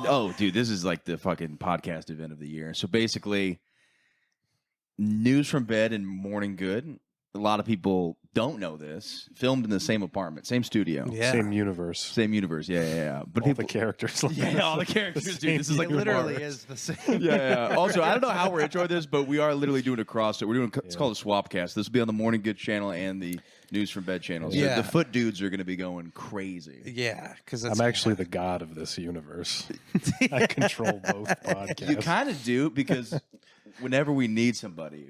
Oh, dude, this is like the fucking podcast event of the year. So basically, News from Bed and Morning Good. A lot of people don't know this. Filmed in the same apartment, same studio, Same universe. same universe. Yeah. But All the characters. yeah, all the characters, dude. This is like It literally Marvel. is the same. Yeah. Also, I don't know how we're enjoying this, but we are literally doing a cross. We're doing it's called a Swapcast. This will be on the Morning Good channel and the News from Bed channel. So Yeah. the foot dudes are going to be going crazy. Yeah, because I'm actually the god of this universe. I control both podcasts. You kind of do because whenever we need somebody,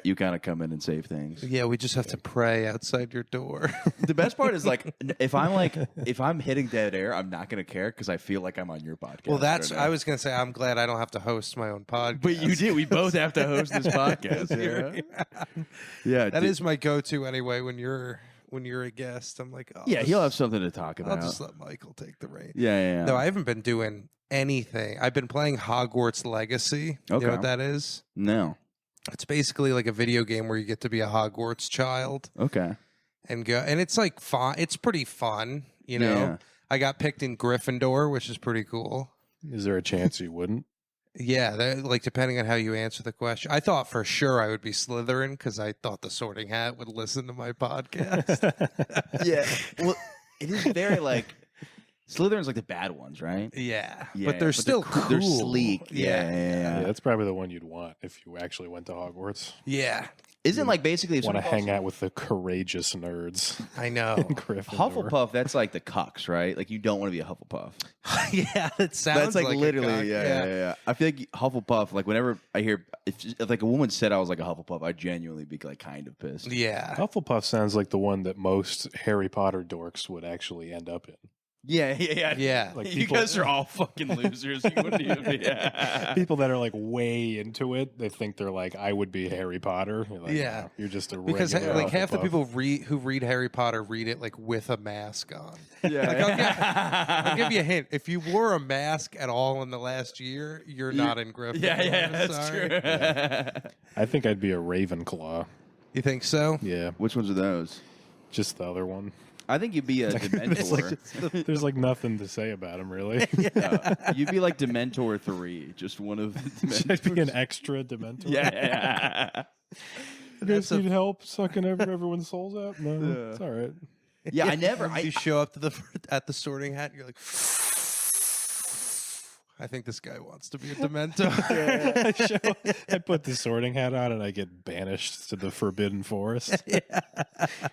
you kind of come in and save things. Yeah, we just have to pray outside your door. The best part is like if I'm hitting dead air, I'm not going to care because I feel like I'm on your podcast. Well, that's right now. I was gonna say. I'm glad I don't have to host my own podcast. But you do. We both have to host this podcast. Yeah. That is my go-to anyway. When you're a guest, I'm like, oh, Yeah, he'll have something to talk I'll about. just let Michael take the reins. Yeah. No, I haven't been doing anything. I've been playing Hogwarts Legacy. You Okay. know what that is? No. It's basically like a video game where you get to be a Hogwarts child Okay. and go. And it's like fun. It's pretty fun. You know, Yeah. I got picked in Gryffindor, which is pretty cool. Is there a chance you wouldn't? Yeah, like depending on how you answer the question. I thought for sure I would be Slytherin because I thought the Sorting Hat would listen to my podcast. Yeah. Well, it is very like Slytherin's like the bad ones, right? Yeah, Yeah, but they're still cool. They're sleek. Yeah. Yeah, that's probably the one you'd want if you actually went to Hogwarts. Yeah, Isn't like basically if Want to someone hang out with the courageous nerds. I know. in Gryffindor. Hufflepuff, that's like the cucks, right? Like you don't want to be a Hufflepuff. Yeah, it sounds That's like a literally, cock. yeah. I feel like Hufflepuff. Like whenever I hear if like a woman said I was like a Hufflepuff, I'd genuinely be like kind of pissed. Yeah. Hufflepuff sounds like the one that most Harry Potter dorks would actually end up in. Yeah. Yeah. Like You people- guys are all fucking losers. You wouldn't even be. People that are like way into it, they think they're like, I would be Harry Potter. You're like, Yeah. no, you're just a Because regular like half the Hufflepuff. people who read Harry Potter read it like with a mask on. Yeah. I'll give you a hint. If you wore a mask at all in the last year, you're not in Gryffindor. Yeah, that's Sorry. true. I think I'd be a Ravenclaw. You think so? Yeah, Which ones are those? just the other one. I think you'd be a Dementor. There's like nothing to say about him, really. You'd be like Dementor 3, just one of the Should I be Dementors. an extra Dementor? Yeah. You guys need help sucking everyone's souls out? No, Yeah. it's all right. Yeah, I never. You show up to at the Sorting Hat, and you're like, I think this guy wants to be a Dementor. I put the Sorting Hat on and I get banished to the Forbidden Forest.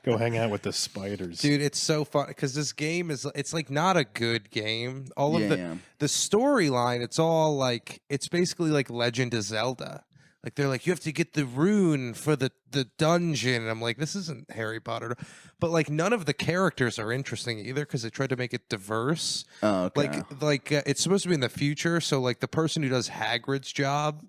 Go hang out with the spiders. Dude, it's so fun because this game it's like not a good game. All of Yeah. the storyline, it's all like it's basically like Legend of Zelda. Like they're like, you have to get the rune for the dungeon. And I'm like, this isn't Harry Potter. But like none of the characters are interesting either because they tried to make it diverse. Oh, okay. Like it's supposed to be in the future. So like the person who does Hagrid's job,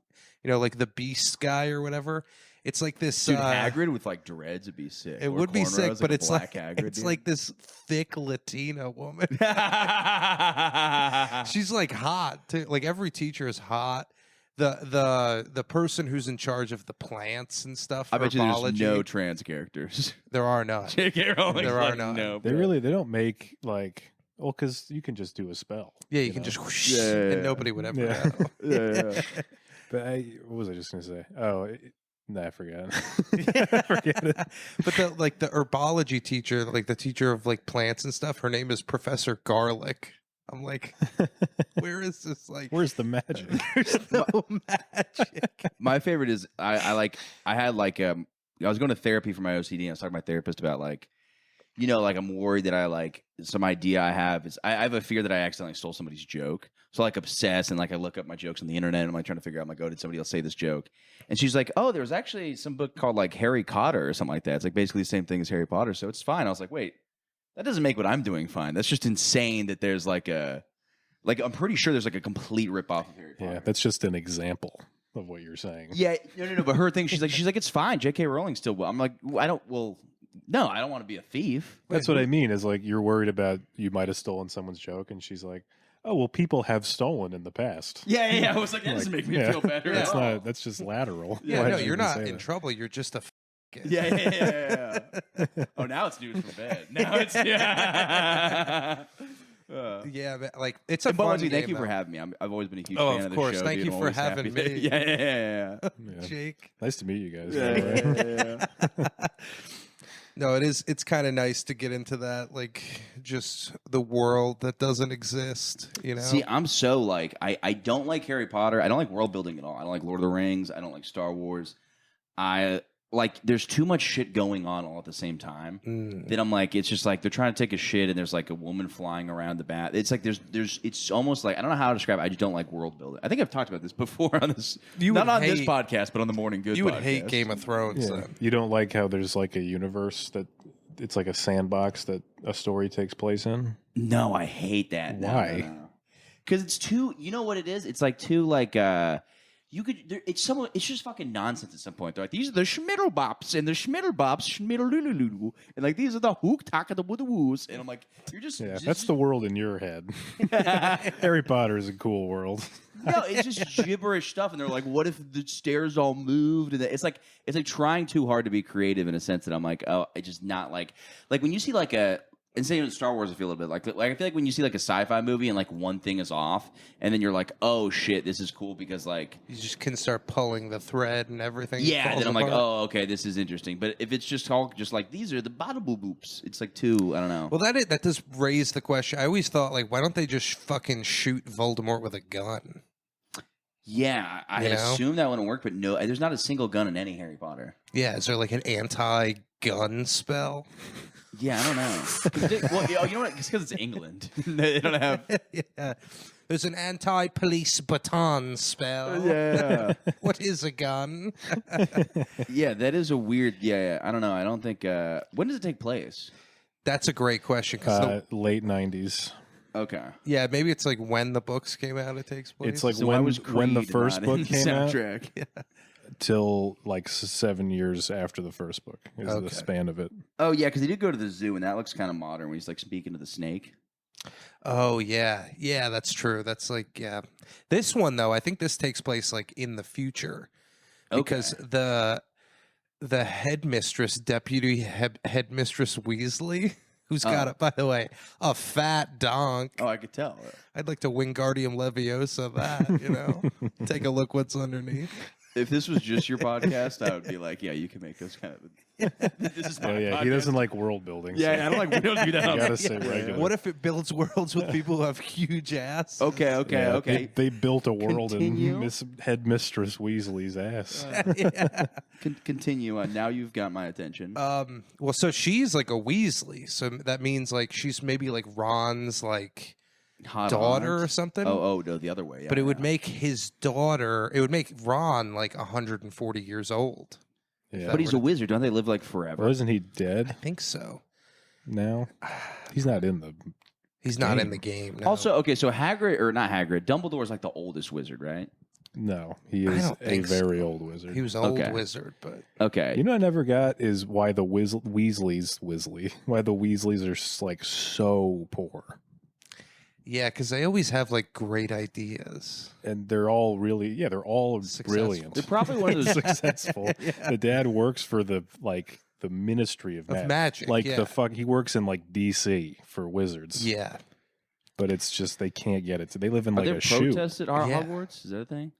you know, like the Beast guy or whatever. It's like this Dude, Hagrid with like dreads would be sick. It Or would be cornrows, sick, but a it's black like Hagrid, it's dude. like this thick Latina woman. She's like hot too. Like every teacher is hot. The person who's in charge of the plants and stuff. I bet you there's herbology, no trans characters. there are none. J.K. Rowling's There are like, none. no. They don't make like, well, because you can just do a spell. Yeah, you can know? just whoosh, Yeah, yeah, and yeah. nobody would ever Yeah. know. Yeah. But what was I just going to say? Oh, no, I forgot. I forget it. But the herbology teacher, like the teacher of like plants and stuff, her name is Professor Garlic. I'm like, where is this? Like, Where's the magic? there's no magic. My favorite is I was going to therapy for my OCD and I was talking to my therapist about like, you know, like I'm worried that I like some idea I have is I have a fear that I accidentally stole somebody's joke. So like obsess and like I look up my jokes on the internet and I'm like trying to figure out, I'm like, oh, did somebody else say this joke? And she's like, oh, there was actually some book called like Harry Cotter or something like that. It's like basically the same thing as Harry Potter. So it's fine. I was like, wait, that doesn't make what I'm doing fine. That's just insane that there's like I'm pretty sure there's like a complete ripoff of Harry Potter. Yeah, that's just an example of what you're saying. Yeah, no. But her thing, she's like, it's fine. J.K. Rowling still will. I'm like, I don't want to be a thief. That's what I mean. Is like you're worried about you might have stolen someone's joke, and she's like, "Oh well, people have stolen in the past." Yeah. I was like, that doesn't make me feel better. That's at all. not. That's just lateral. Yeah, Why no, did you you're even not say in that? trouble. You're just a Yeah. Oh, now it's news from bed. Now it's yeah. Yeah, but, like it's a And fun Bugsy, game. thank you for though. having me. I've always been a huge Oh, fan of of the course. show. Thank dude. you I'm for always happy having that- me. Yeah. Yeah. Jake. Nice to meet you guys. Yeah. No, it is. It's kind of nice to get into that, like just the world that doesn't exist. You know. See, I'm so like I don't like Harry Potter. I don't like world building at all. I don't like Lord of the Rings. I don't like Star Wars. I like there's too much shit going on all at the same time. That I'm like, it's just like they're trying to take a shit and there's like a woman flying around the bath. It's like there's it's almost like I don't know how to describe it. I just don't like world building. I think I've talked about this before on this You not would on this hate- podcast, but on the Morning Good You would hate podcast. Game of Thrones. Yeah. Then. You don't like how there's like a universe that it's like a sandbox that a story takes place in? No, I hate that. Why? Because it's too. You know what it is? It's like too like. You could. It's some. It's just fucking nonsense at some point. They're like these are the Schmittelbops and the Schmittelbops Schmittelululu and like these are the hook taka the woos and I'm like you're just Yeah, that's the world in your head. Harry Potter is a cool world. no. It's just gibberish stuff and they're like, what if the stairs all moved? And it's like trying too hard to be creative in a sense that I'm like, oh, it's just not like when you see like a. And same with Star Wars, I feel a little bit like I feel like when you see like a sci-fi movie and like one thing is off, and then you're like, oh shit, this is cool because like You just can start pulling the thread and everything. yeah. falls Then I'm like, apart. oh okay, this is interesting. But if it's just all just like these are the bada boo boops, it's like too. I don't know. Well, that does raise the question. I always thought, like, why don't they just fucking shoot Voldemort with a gun? Yeah, I You know? assume that wouldn't work, but no, there's not a single gun in any Harry Potter. Yeah, is there like an anti-gun spell? Yeah, I don't know. 'Cause you know what? It's because it's England. They don't have. Yeah. There's an anti-police baton spell. Yeah, What is a gun? yeah, that is a weird. Yeah, I don't know. I don't think. When does it take place? That's a great question. 'Cause Late 90s. Okay, yeah, maybe it's like when the books came out, it takes place. It's like so why was when the Creed first not book in the came out soundtrack? till like 7 years after the first book is Okay. the span of it. Oh yeah, because he did go to the zoo, and that looks kind of modern when he's like speaking to the snake. Oh yeah, yeah, that's true. That's like This one though, I think this takes place like in the future because the headmistress, deputy headmistress Weasley, who's got it, by the way, a fat donk. Oh, I could tell. I'd like to Wingardium Leviosa that, you know. Take a look what's underneath. If this was just your podcast, I would be like, yeah, you can make those kind of. This is my Oh yeah, he podcast. doesn't like world building. so Yeah, I don't like. We don't do that. You on gotta this. say regular. What if it builds worlds with people who have huge ass? Okay, Yeah, okay. They built a world Continue. in Headmistress Weasley's ass. Continue on. Now you've got my attention. Well, so she's like a Weasley, so that means like she's maybe like Ron's like Hot daughter or aunt? something. Oh, no, the other way. Yeah, But it would yeah. make his daughter, it would make Ron like 140 years old. Yeah. But he's a wizard. Don't they live like forever? Well, isn't he I dead think so. now? He's not in the. He's not in the game. No. Also, okay, so Hagrid or not Hagrid, Dumbledore's like the oldest wizard, right? No, he I is don't a think so. very old wizard. he was an old Okay. wizard, but Okay. You know, what I never got is why the Weasleys are like so poor, yeah, because they always have like great ideas. and they're all really, they're all Successful. brilliant. They're probably one of those. Successful. The dad works for the Ministry of Magic, Like yeah. he works in like DC for wizards. Yeah. But it's just they can't get it. They live in Are like there a shoe. protests at Yeah. Hogwarts? Is that a thing?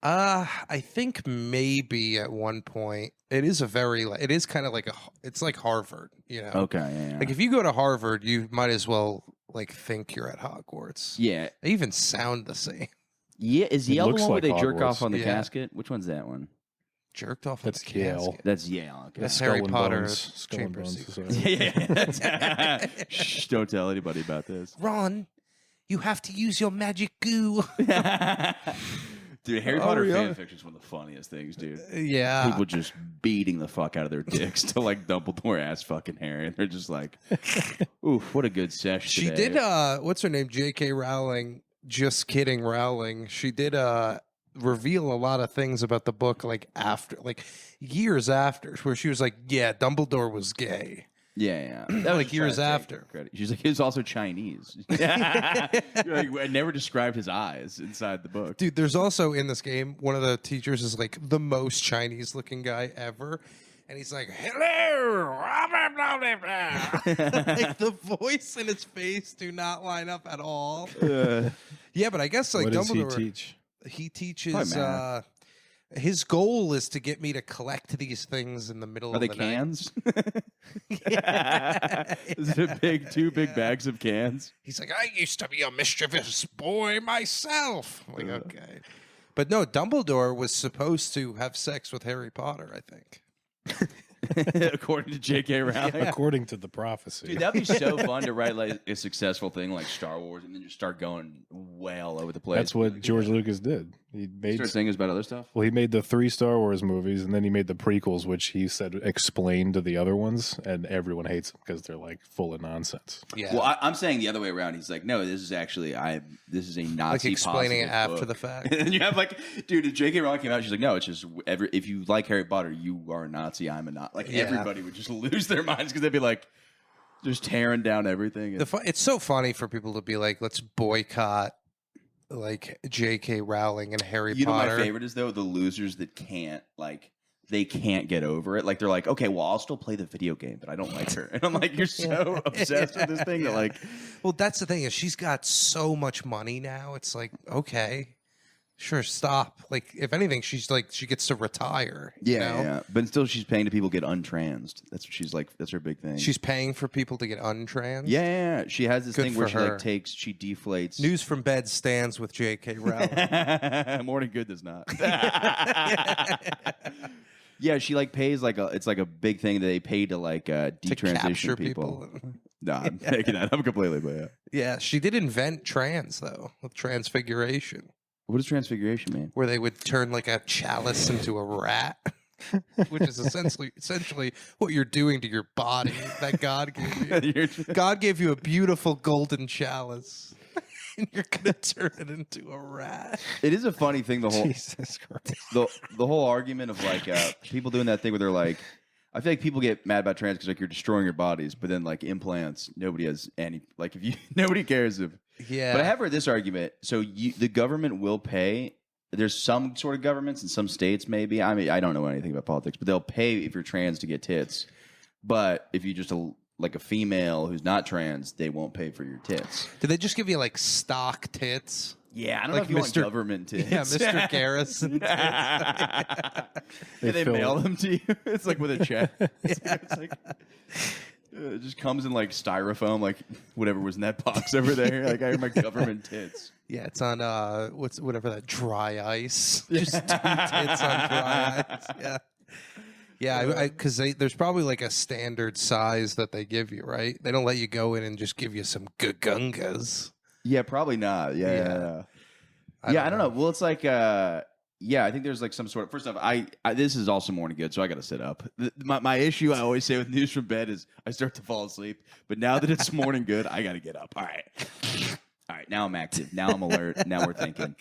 I think maybe at one point it is it is kind of like it's like Harvard, you know. Okay. Yeah. Like if you go to Harvard, you might as well like think you're at Hogwarts. yeah. They even sound the same. Yeah. Is It Yale the looks one where like they jerk Hogwarts. off on the Yeah. casket? Which one's that one? Jerked off. That's on the Yale. casket. That's Yale. Okay. That's Skull Harry and Potter Bones. Skull and Chamber Bones Secrets. Society. yeah. Shh, don't tell anybody about this. Ron, you have to use your magic goo. Dude, Harry Oh, Potter yeah. fan fiction is one of the funniest things, dude. Yeah. People just beating the fuck out of their dicks to like Dumbledore ass fucking Harry, and they're just like, "Oof, what a good session." She today. did what's her name? J.K. Rowling. Just kidding, Rowling. She did reveal a lot of things about the book like after like years after, where she was like, yeah, Dumbledore was gay. Yeah. That was Like just years trying to take after. credit. She's like, he was also Chinese. Like, I never described his eyes inside the book. Dude, there's also in this game, one of the teachers is like the most Chinese looking guy ever. and he's like, "Hello," like the voice and his face do not line up at all. Yeah, but I guess like What does he Dumbledore, teach? he teaches. Probably math. His goal is to get me to collect these things in the middle Are of they the cans? night. Is it two big bags of cans? He's like, I used to be a mischievous boy myself. I'm like, okay. But no, Dumbledore was supposed to have sex with Harry Potter, I think. According to J.K. Rowling. According to the prophecy. Dude, that'd be so fun to write like a successful thing like Star Wars and then just start going way all over the place. That's what George Lucas did. He made Start saying about other stuff. Well, he made the 3 Star Wars movies, and then he made the prequels, which he said explained to the other ones, and everyone hates them because they're like full of nonsense. Yeah. Well, I'm saying the other way around. He's like, no, this is actually this is a Nazi like explaining it positive after book. the fact. And you have like, dude, if J.K. Rowling came out, she's like, no, it's just if you like Harry Potter, you are a Nazi. I'm a Nazi. Like everybody would just lose their minds because they'd be like, just tearing down everything. It's so funny for people to be like, let's boycott like J.K. Rowling and Harry You know, Potter. my favorite is though the losers that can't they can't get over it. Like they're like, okay, well, I'll still play the video game, but I don't like her. And I'm like, you're so obsessed with this thing that like, well, that's the thing is she's got so much money now. It's like, okay, sure, stop. Like, if anything, she's like, she gets to retire. You know? yeah. But still, she's paying to people get untransed. That's what she's like. That's her big thing. She's paying for people to get untrans. yeah. She has this Good thing where for she her. like she deflates. News from bed stands with J.K. Rowling. Morning Good does not. Yeah, she like pays like it's like a big thing that they pay to like to detransition capture people. people. No, I'm making that up completely, but yeah. Yeah, she did invent trans though, with transfiguration, What does transfiguration mean? where they would turn like a chalice into a rat, which is essentially what you're doing to your body that God gave you. God gave you a beautiful golden chalice, and you're gonna turn it into a rat. It is a funny thing. The whole Jesus Christ. the whole argument of like people doing that thing where they're like, I feel like people get mad about trans because like you're destroying your bodies, but then like implants, nobody has any like if you nobody cares if. Yeah, But I have heard this argument. So the government will pay. There's some sort of governments in some states, maybe. I mean, I don't know anything about politics, but they'll pay if you're trans to get tits. But if you just like a female who's not trans, they won't pay for your tits. Did they just give you like stock tits? Yeah, I don't Like know if you want Mr. government tits. Yeah, Mr. Garrison. They fill mail it. them to you. It's like with a check. It's like, it just comes in like styrofoam, like whatever was in that box over there. Like I heard my government tits. Yeah, it's on whatever that dry ice. Just 2 tits on dry ice. Yeah. Yeah, because there's probably like a standard size that they give you, right? They don't let you go in and just give you some gagungas. Yeah, probably not. Yeah. I don't know. Well, it's like, I think there's like some sort of. First off, I this is also morning good, so I got to sit up. My issue, I always say with news from bed is I start to fall asleep, but now that it's morning good, I got to get up. All right. Now I'm active. Now I'm alert. Now we're thinking.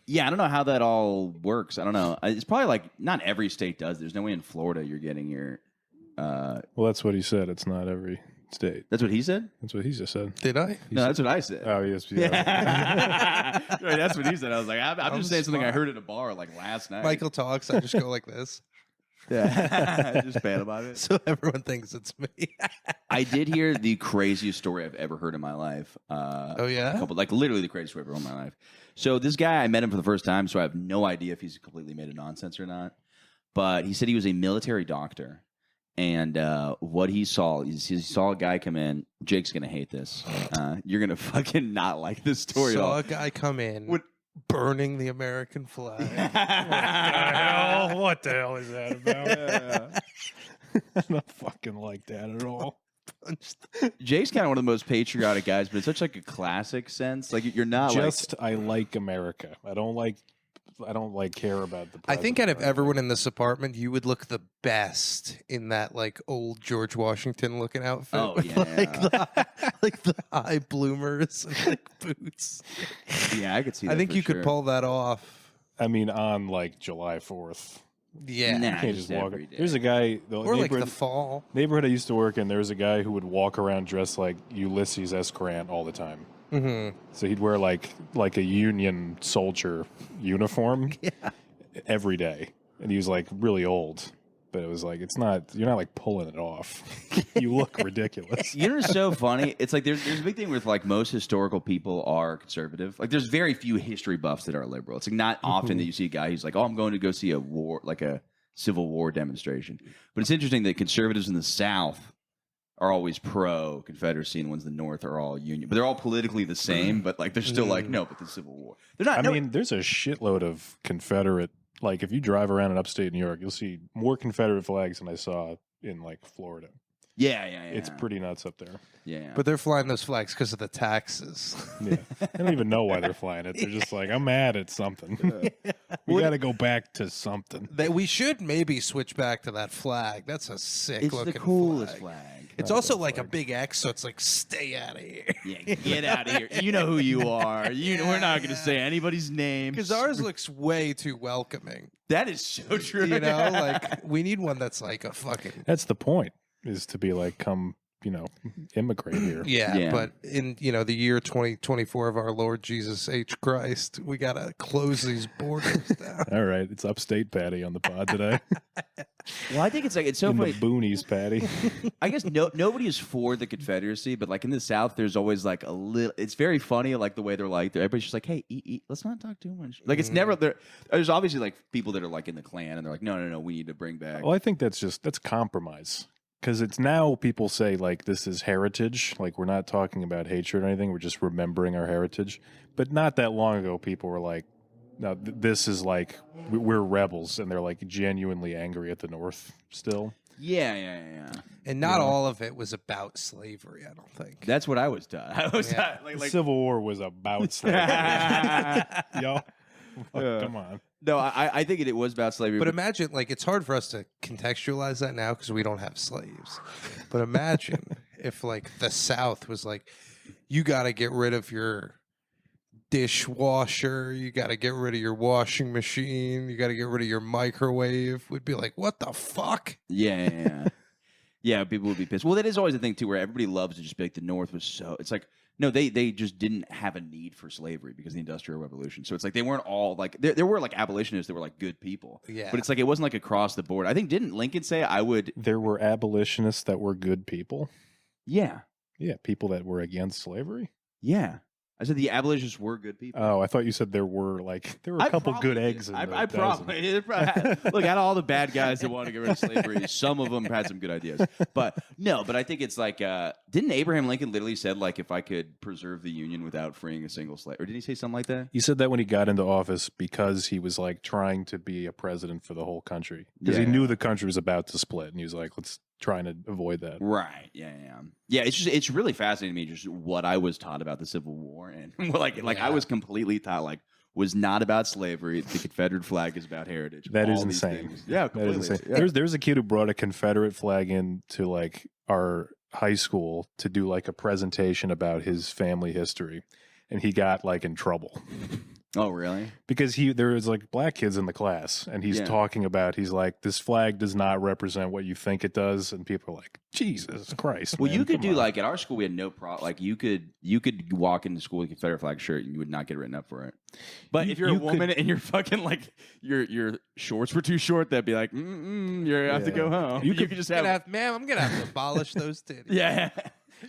Yeah, I don't know how that all works. I don't know. It's probably like not every state does. There's no way in Florida you're getting your. Well, that's what he said. It's not every state. That's what he said? That's what he just said. Did I? No, that's what I said. Oh, yes. Yeah. Right, that's what he said. I was like, I'm I'm just saying something I smart. heard at a bar like last night. Michael talks. I just go like this, Yeah. Just bad about it. so everyone thinks it's me. I did hear the craziest story I've ever heard in my life. Oh yeah. Like literally the craziest story I've ever heard in my life. So this guy, I met him for the first time, so I have no idea if he's completely made of nonsense or not. But he said he was a military doctor. And what he saw is he saw a guy come in. Jake's going to hate this. You're going to fucking not like this story at all. Saw a guy come in What- burning the American flag. What the hell is that about? It's not fucking like that at all. Jake's kind of one of the most patriotic guys, but it's such like a classic sense. Like you're not Just I like America. I don't care about the I think out of president. everyone in this apartment, you would look the best in that like old George Washington looking outfit. Oh, with, yeah. like the high bloomers and like boots. Yeah, I could see that. I think for you sure. could pull that off. I mean, on like July 4th. Yeah. Nah. You can't just just walk. every day. There's a guy. The Or like neighborhood, the fall. neighborhood I used to work in, there was a guy who would walk around dressed like Ulysses S. Grant all the time. Mm-hmm. So he'd wear like a Union soldier uniform every day, and he was like really old. but it was like you're not like pulling it off. You look ridiculous. You know what's so funny? It's like there's a big thing with like most historical people are conservative. Like there's very few history buffs that are liberal. It's like not often that you see a guy who's like, oh, I'm going to go see a war, like a Civil War demonstration. But it's interesting that conservatives in the South are always pro Confederacy, and ones in the North are all Union. But they're all politically the same. But like they're still like, no, but the Civil War. They're not. I mean, there's a shitload of Confederate. Like if you drive around in upstate New York, you'll see more Confederate flags than I saw in like Florida. Yeah. It's pretty nuts up there. Yeah. But they're flying those flags because of the taxes. Yeah. They don't even know why they're flying it. They're just like, I'm mad at something. We got to go back to something. We should maybe switch back to that flag. That's a sick It's looking the coolest flag. flag. It's I also love like a flag. big X, so it's like, stay out of here. Yeah, get out of here. You know who you are. We're not going to say anybody's name. Because ours looks way too welcoming. That is so true. You know, like we need one that's like a fucking That's the point, is to be like, come, immigrate here. yeah. But in the year 2024 of our Lord Jesus H. Christ, we gotta close these borders down. All right. It's upstate Patty on the pod today. Well, I think it's so in funny. the boonies, Patty. I guess nobody is for the Confederacy, but like in the South, there's always like a little. It's very funny, like the way they're like. Everybody's just like, "Hey, eat. Let's not talk too much." Like it's never there. There's obviously like people that are like in the Klan, and they're like, "No, we need to bring back." Well, I think that's compromise. Because it's now people say like this is heritage, like we're not talking about hatred or anything, we're just remembering our heritage. But not that long ago, people were like, no, this is like we're rebels, and they're like genuinely angry at the North still. Yeah. And not all of it was about slavery, I don't think. That's what I was taught. I was taught, The Civil War was about slavery. Yo, come on. No, I think it was about slavery. But imagine, like, it's hard for us to contextualize that now because we don't have slaves. But imagine if, like, the South was like, you got to get rid of your dishwasher, you got to get rid of your washing machine, you got to get rid of your microwave. We'd be like, what the fuck? Yeah. Yeah, people would be pissed. Well, that is always the thing, too, where everybody loves to just be like, the North was so... It's like, no, they just didn't have a need for slavery because of the Industrial Revolution. So it's like they weren't all like... There were like abolitionists that were like good people. Yeah. But it's like it wasn't like across the board. I think, didn't Lincoln say I would... There were abolitionists that were good people. Yeah. Yeah, people that were against slavery. Yeah. I said the abolitionists were good people. Oh, I thought you said there were a couple good eggs in I the probably look, out of all the bad guys that want to get rid of slavery, some of them had some good ideas. But I think it's like didn't Abraham Lincoln literally said like if I could preserve the Union without freeing a single slave, or did he say something like that? He said that when he got into office because he was like trying to be a president for the whole country because he knew the country was about to split, and he was like, let's trying to avoid that. Right. Yeah. It's really fascinating to me just what I was taught about the Civil War, and I was completely taught like was not about slavery. The Confederate flag is about heritage. That is All these insane. things. Yeah, That is completely. insane. Yeah. There's a kid who brought a Confederate flag into like our high school to do like a presentation about his family history, and he got like in trouble. Oh, really? Because there was like black kids in the class, and he's talking about, he's like, this flag does not represent what you think it does, and people are like, Jesus Christ. Well, man, you could come do on. like at our school we had no problem. Like you could walk into school with a Confederate flag shirt and you would not get written up for it. But if you're a woman and you're fucking like your shorts were too short, that'd be like, you have to go home. You could just have, ma'am, I'm gonna have to abolish those titties. yeah.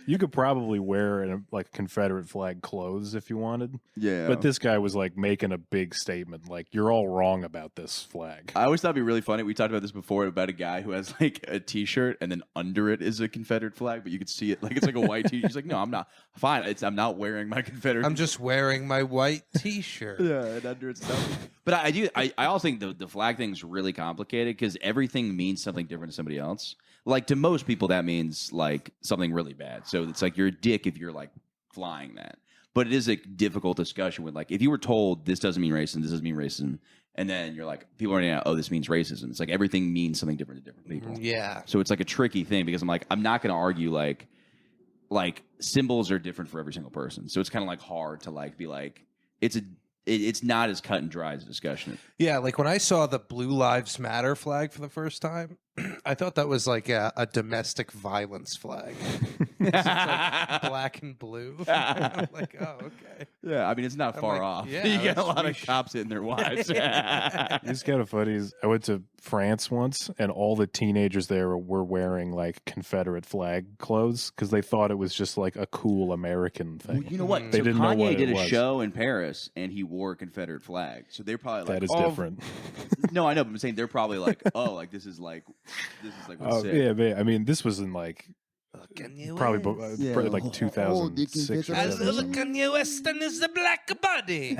You could probably wear like Confederate flag clothes if you wanted. Yeah. But this guy was like making a big statement, like, you're all wrong about this flag. I always thought it'd be really funny. We talked about this before about a guy who has like a T-shirt and then under it is a Confederate flag, but you could see it like it's like a white T-shirt. He's like, no, I'm not. Fine, I'm not wearing my Confederate. I'm just wearing my white T-shirt. Yeah, and under it's stuff. But I also think the flag thing's really complicated because everything means something different to somebody else. Like to most people, that means like something really bad. So it's like you're a dick if you're like flying that. But it is a difficult discussion with like if you were told this doesn't mean racism, this doesn't mean racism, and then you're like people are out, oh, this means racism. It's like everything means something different to different people. Yeah. So it's like a tricky thing because I'm not going to argue like symbols are different for every single person. So it's kind of like hard to like be like it's not as cut and dry as a discussion. Yeah, like when I saw the Blue Lives Matter flag for the first time, I thought that was like a domestic violence flag. It's like black black and blue. I'm like, oh, okay. Yeah, I mean, it's not I'm far like, off. yeah, You get a that's lot of we should- cops hitting their wives. It's kind of funny. I went to France once, and all the teenagers there were wearing like Confederate flag clothes because they thought it was just like a cool American Well, thing. you know what? They So didn't know Kanye what it did a was. show in Paris, and he wore a Confederate flag. So they're probably like, That is oh, different. No, I know, but I'm saying they're probably like, oh, like this is like what's Oh sick. yeah, but, I mean, this was in like probably Yeah. probably like 2006 or As 7 or the something. Kanye Western is the black body.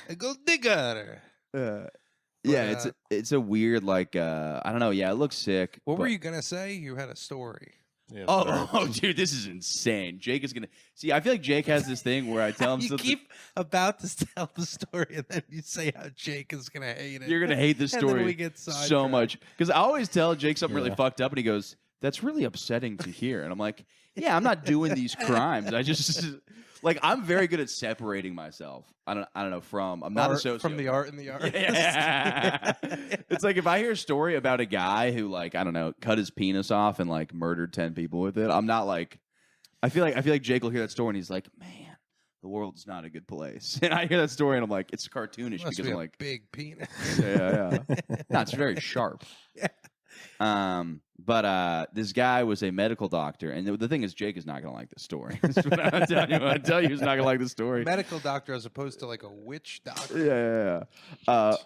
A gold digger. Yeah, it's a weird like I don't know. Yeah, it looks sick. What were but- you gonna say? You had a story. Yeah, Oh, dude, this is insane. Jake is gonna see. I feel like Jake has this thing where I tell him You something. keep about to tell the story, and then you say how Jake is gonna hate it. You're gonna hate this And then story we get so sidetracked. much because I always tell Jake something really Yeah. fucked up, and he goes, "That's really upsetting to hear." And I'm like, "Yeah, I'm not doing these crimes. I just like I'm very good at separating myself. I don't know from. I'm not a sociopath. from the art and the art. Yeah. It's like if I hear a story about a guy who like I don't know cut his penis off and like murdered 10 people with it, I'm not like I feel like Jake will hear that story and he's like, man, the world's not a good place. And I hear that story and I'm like, it's cartoonish Must because be I'm a like, big penis. yeah. No, it's very sharp. Yeah. But this guy was a medical doctor, and the thing is, Jake is not going to like this story. That's what I'm telling you. I tell you, he's not going to like the story. Medical doctor as opposed to like a witch doctor. Yeah.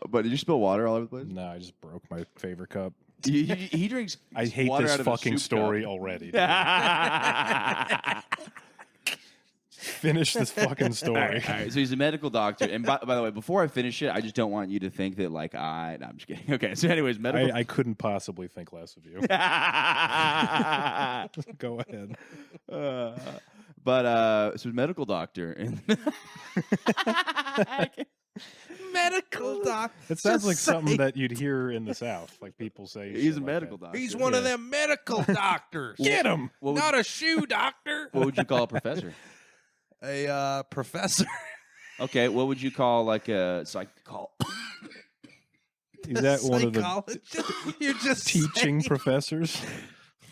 But did you spill water all over the place? No, I just broke my favorite cup. He drinks. I hate water this out of a fucking soup story cup. already. dude. Finish this fucking story. All right, so he's a medical doctor, and by the way, before I finish it, I just don't want you to think that like No, I'm just kidding. Okay, so anyways, medical. I couldn't possibly think less of you. Go ahead. So medical doctor and Medical doctor. It sounds like something that you'd hear in the South. Like people say. he's shit a like medical that. doctor. He's one of Yeah. them medical doctors. Get him. What would, Not a shoe doctor. what would you call a professor? A professor. Okay, what would you call like a Is that one of the Psychologist? You're just teaching saying- professors?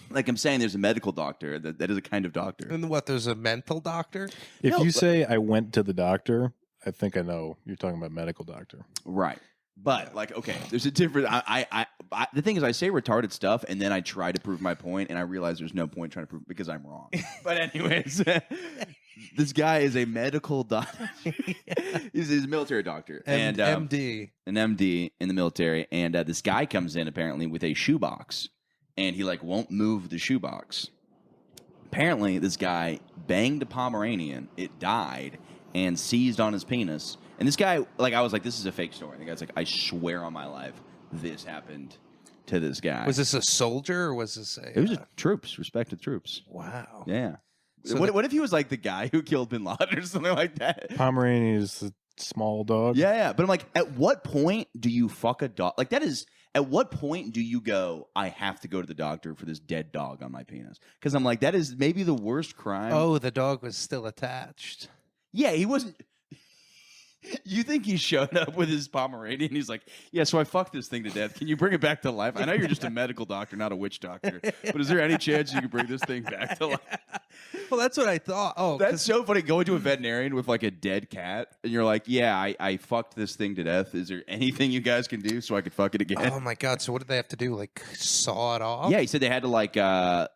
Like I'm saying, there's a medical doctor that is a kind of doctor. And what? There's a mental doctor. If No, you but- say I went to the doctor, I think I know you're talking about medical doctor. Right. But like, okay, there's a difference. The thing is, I say retarded stuff, and then I try to prove my point, and I realize there's no point trying to prove because I'm wrong. But anyways, this guy is a medical doctor. he's a military doctor and MD. an MD in the military, and this guy comes in apparently with a shoebox, and he like won't move the shoebox. Apparently, this guy banged a Pomeranian. It died and seized on his penis. And this guy, like, I was like, this is a fake story. And the guy's like, I swear on my life, this happened to this guy. Was this a soldier or was this a? It was just troops, respected troops. Wow. Yeah. So What if he was like the guy who killed Bin Laden or something like that? Pomeranian is a small dog. Yeah. But I'm like, at what point do you fuck a dog? Like, that is, at what point do you go, I have to go to the doctor for this dead dog on my penis? Because I'm like, that is maybe the worst crime. Oh, the dog was still attached. Yeah, he wasn't. You think he showed up with his Pomeranian? He's like, yeah, so I fucked this thing to death. Can you bring it back to life? I know you're just a medical doctor, not a witch doctor. But is there any chance you can bring this thing back to life? Well, that's what I thought. Oh, That's so funny. Going to a veterinarian with like a dead cat, and you're like, yeah, I fucked this thing to death. Is there anything you guys can do so I could fuck it again? oh my god! So what did they have to do? Like saw it off? Yeah, he said they had to like I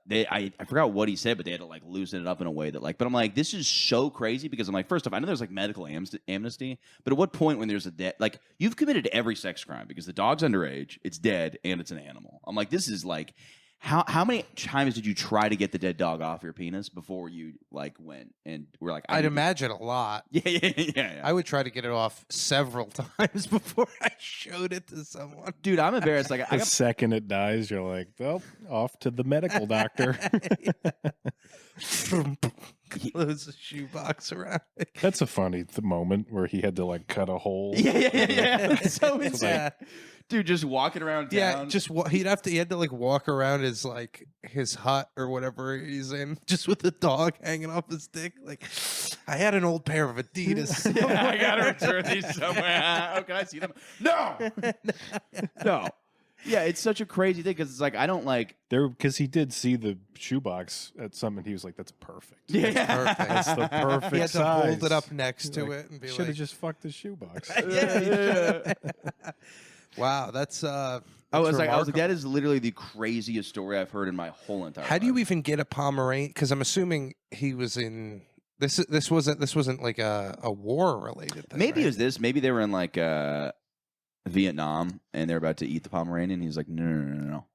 forgot what he said, but they had to like loosen it up in a way that like. But I'm like, this is so crazy because I'm like, first off, I know there's like medical amnesty, but at what point when there's a dead like you've committed every sex crime because the dog's underage, it's dead, and it's an animal. I'm like, this is like. How many times did you try to get the dead dog off your penis before you like went and were like? I'd imagine a lot. Yeah. I would try to get it off several times before I showed it to someone. Dude, I'm embarrassed. Like I The got second it dies, you're like, well, off to the medical doctor. Close the shoebox around it. That's a funny moment where he had to like cut a hole. Yeah. So It's insane. like- Dude, just walking around town. Yeah, just he had to like walk around his like his hut or whatever he's in, just with the dog hanging off his dick. Like, I had an old pair of Adidas. I gotta return these somewhere. Oh, can I see them? No. Yeah, it's such a crazy thing because it's like I don't like. There, because he did see the shoebox at some, and he was like, "That's perfect. Yeah, Perfect. That's the perfect He had to size." hold it up next to Like, it and be should like, have just fucked the shoebox. yeah. Wow, that's I was like, remarkable. that is literally the craziest story I've heard in my whole entire. How do you life. even get a Pomeranian? Because I'm assuming he was in this. This wasn't like a war related thing. Maybe right? it was this. Maybe they were in like Vietnam and they're about to eat the Pomeranian. He's like, no.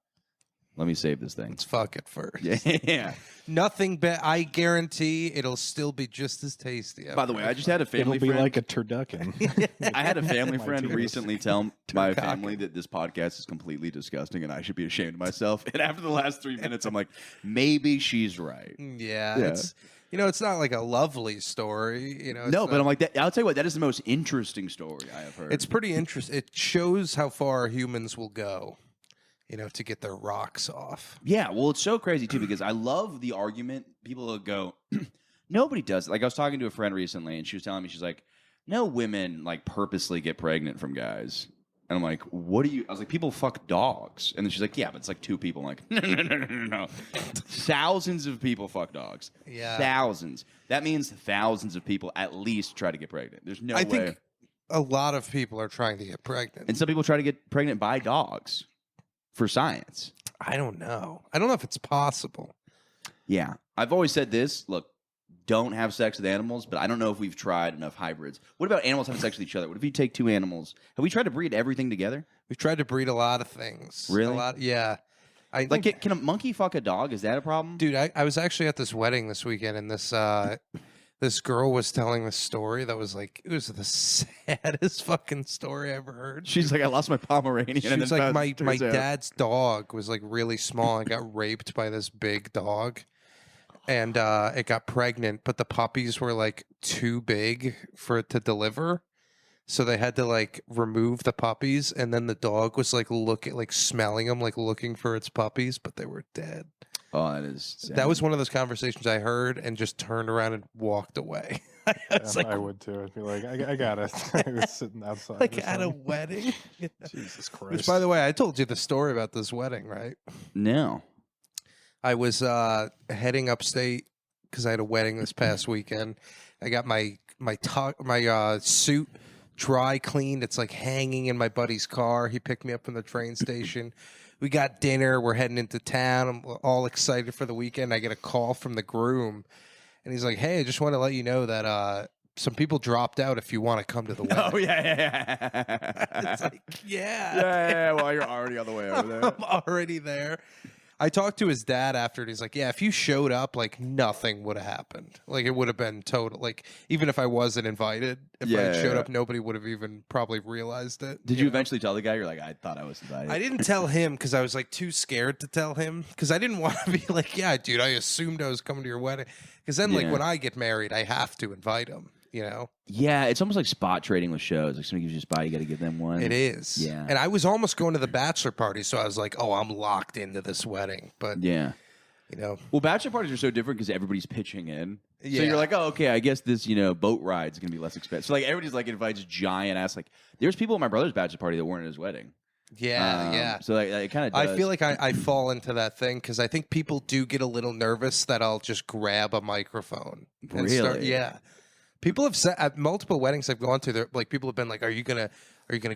Let me save this thing. Let's fuck it first. Yeah. Nothing but I guarantee it'll still be just as tasty. By the way, I just had a It'll family be friend. like a turducken. I had a family My friend tears. recently tell my Turducken. family that this podcast is completely disgusting and I should be ashamed of myself. And after the last 3 minutes, I'm like, maybe she's right. Yeah, Yeah. it's it's not like a lovely story. It's No, not- but I'm like, I'll tell you what, that is the most interesting story I have heard. it's pretty interesting. It shows how far humans will go, to get their rocks off. Yeah, well, it's so crazy too because I love the argument. People will go, nobody does it. Like I was talking to a friend recently, and she was telling me, she's like, no women like purposely get pregnant from guys. And I'm like, what do you? I was like, people fuck dogs, and then she's like, yeah, but it's like 2 people. I'm like, no. Thousands of people fuck dogs. Yeah. Thousands. That means thousands of people at least try to get pregnant. There's no I way. think a lot of people are trying to get pregnant. And some people try to get pregnant by dogs for science. I don't know. I don't know if it's possible. Yeah. I've always said this. Look, don't have sex with animals, but I don't know if we've tried enough hybrids. What about animals having sex with each other? What if you take 2 animals? Have we tried to breed everything together? We've tried to breed a lot of things. Really? A lot. Yeah. I Like, can a monkey fuck a dog? Is that a problem? dude, I was actually at this wedding this weekend, and this girl was telling this story that was like, it was the saddest fucking story I ever heard. She's like, I lost my Pomeranian. She and was then like, found- my turns out- dad's dog was like really small and got raped by this big dog. And it got pregnant, but the puppies were like too big for it to deliver. So they had to like remove the puppies, and then the dog was like smelling them, like looking for its puppies, but they were dead. Oh, that is sad. That was one of those conversations I heard and just turned around and walked away. I was like, I would too. I'd be like, I got it. I was sitting outside. like or at a something. wedding. Jesus Christ. Which, by the way, I told you the story about this wedding, right? No. I was heading upstate because I had a wedding this past weekend. I got my suit dry cleaned. It's like hanging in my buddy's car. He picked me up from the train station. We got dinner. We're heading into town. I'm all excited for the weekend. I get a call from the groom, and he's like, "Hey, I just want to let you know that some people dropped out. If you want to come to the wedding." Oh, yeah. It's like, yeah. yeah. Well, you're already on the way over there. I'm already there. I talked to his dad after, and he's like, yeah, if you showed up, like, nothing would have happened. Like, it would have been total. Like, even if I wasn't invited, if I had showed up, nobody would have even probably realized it. Did you know? eventually tell the guy? You're like, I thought I was invited. I didn't tell him because I was, like, too scared to tell him because I didn't want to be like, yeah, dude, I assumed I was coming to your wedding. Because then, like, Yeah. when I get married, I have to invite him, Yeah, it's almost like spot trading with shows. Like somebody gives you a spot, you got to give them one. It is. Yeah. And I was almost going to the bachelor party, so I was like, oh, I'm locked into this wedding. But, Yeah. Well, bachelor parties are so different because everybody's pitching in. So Yeah. you're like, oh, okay, I guess this, boat ride's going to be less expensive. So, like, everybody's, like, invites giant ass. Like, there's people at my brother's bachelor party that weren't at his wedding. yeah. So, like, it kind of I feel like I fall into that thing because I think people do get a little nervous that I'll just grab a microphone. And start, Really? yeah. People have said at multiple weddings I've gone to, they're like people have been like, "Are you gonna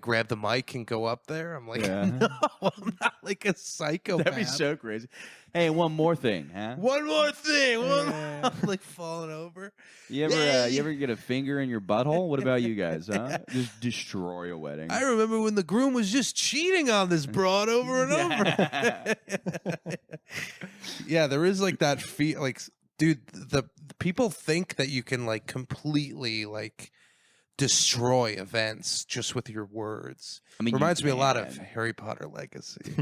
grab the mic and go up there?" I'm like, Yeah. "No, I'm not like a psychopath." That'd be so crazy. Hey, one more thing, huh? One more thing, Yeah. I'm like falling over. You ever get a finger in your butthole? What about you guys, huh? Just destroy a wedding. I remember when the groom was just cheating on this broad over and over. Yeah, there is like that feel, like, dude, the people think that you can like completely like destroy events just with your words. I mean, Reminds you me a lot of can. Harry Potter Legacy.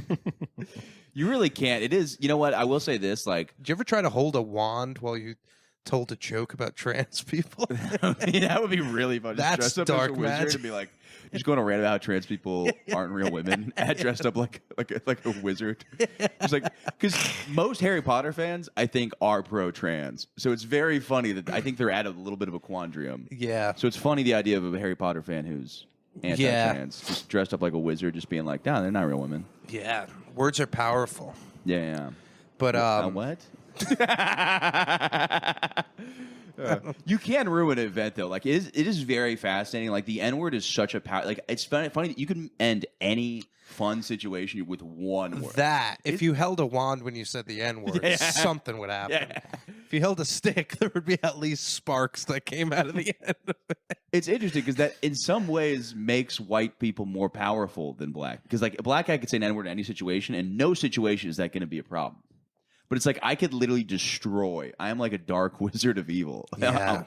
You really can't. It is. You know what? I will say this. Like, Did you ever try to hold a wand while you told a joke about trans people? that would be really fun. Just That's dress up dark as a wizard magic. and be like, just going to rant about how trans people aren't real women. Dressed up like a wizard. It's like because most Harry Potter fans, I think, are pro-trans. So it's very funny that I think they're at a little bit of a quandrium. Yeah. So it's funny the idea of a Harry Potter fan who's anti-trans, just dressed up like a wizard, just being like, "No, they're not real women." Yeah, words are powerful. Yeah. But What? You can ruin an event though. Like it is very fascinating. Like the N-word is such a power. Like it's funny that you can end any fun situation with one word. If you held a wand when you said the N-word, something would happen. Yeah. If you held a stick, there would be at least sparks that came out of the end of it. It's interesting because that in some ways makes white people more powerful than black. Because like a black guy could say an N-word in any situation, and no situation is that going to be a problem. But it's like I could literally destroy. I am like a dark wizard of evil,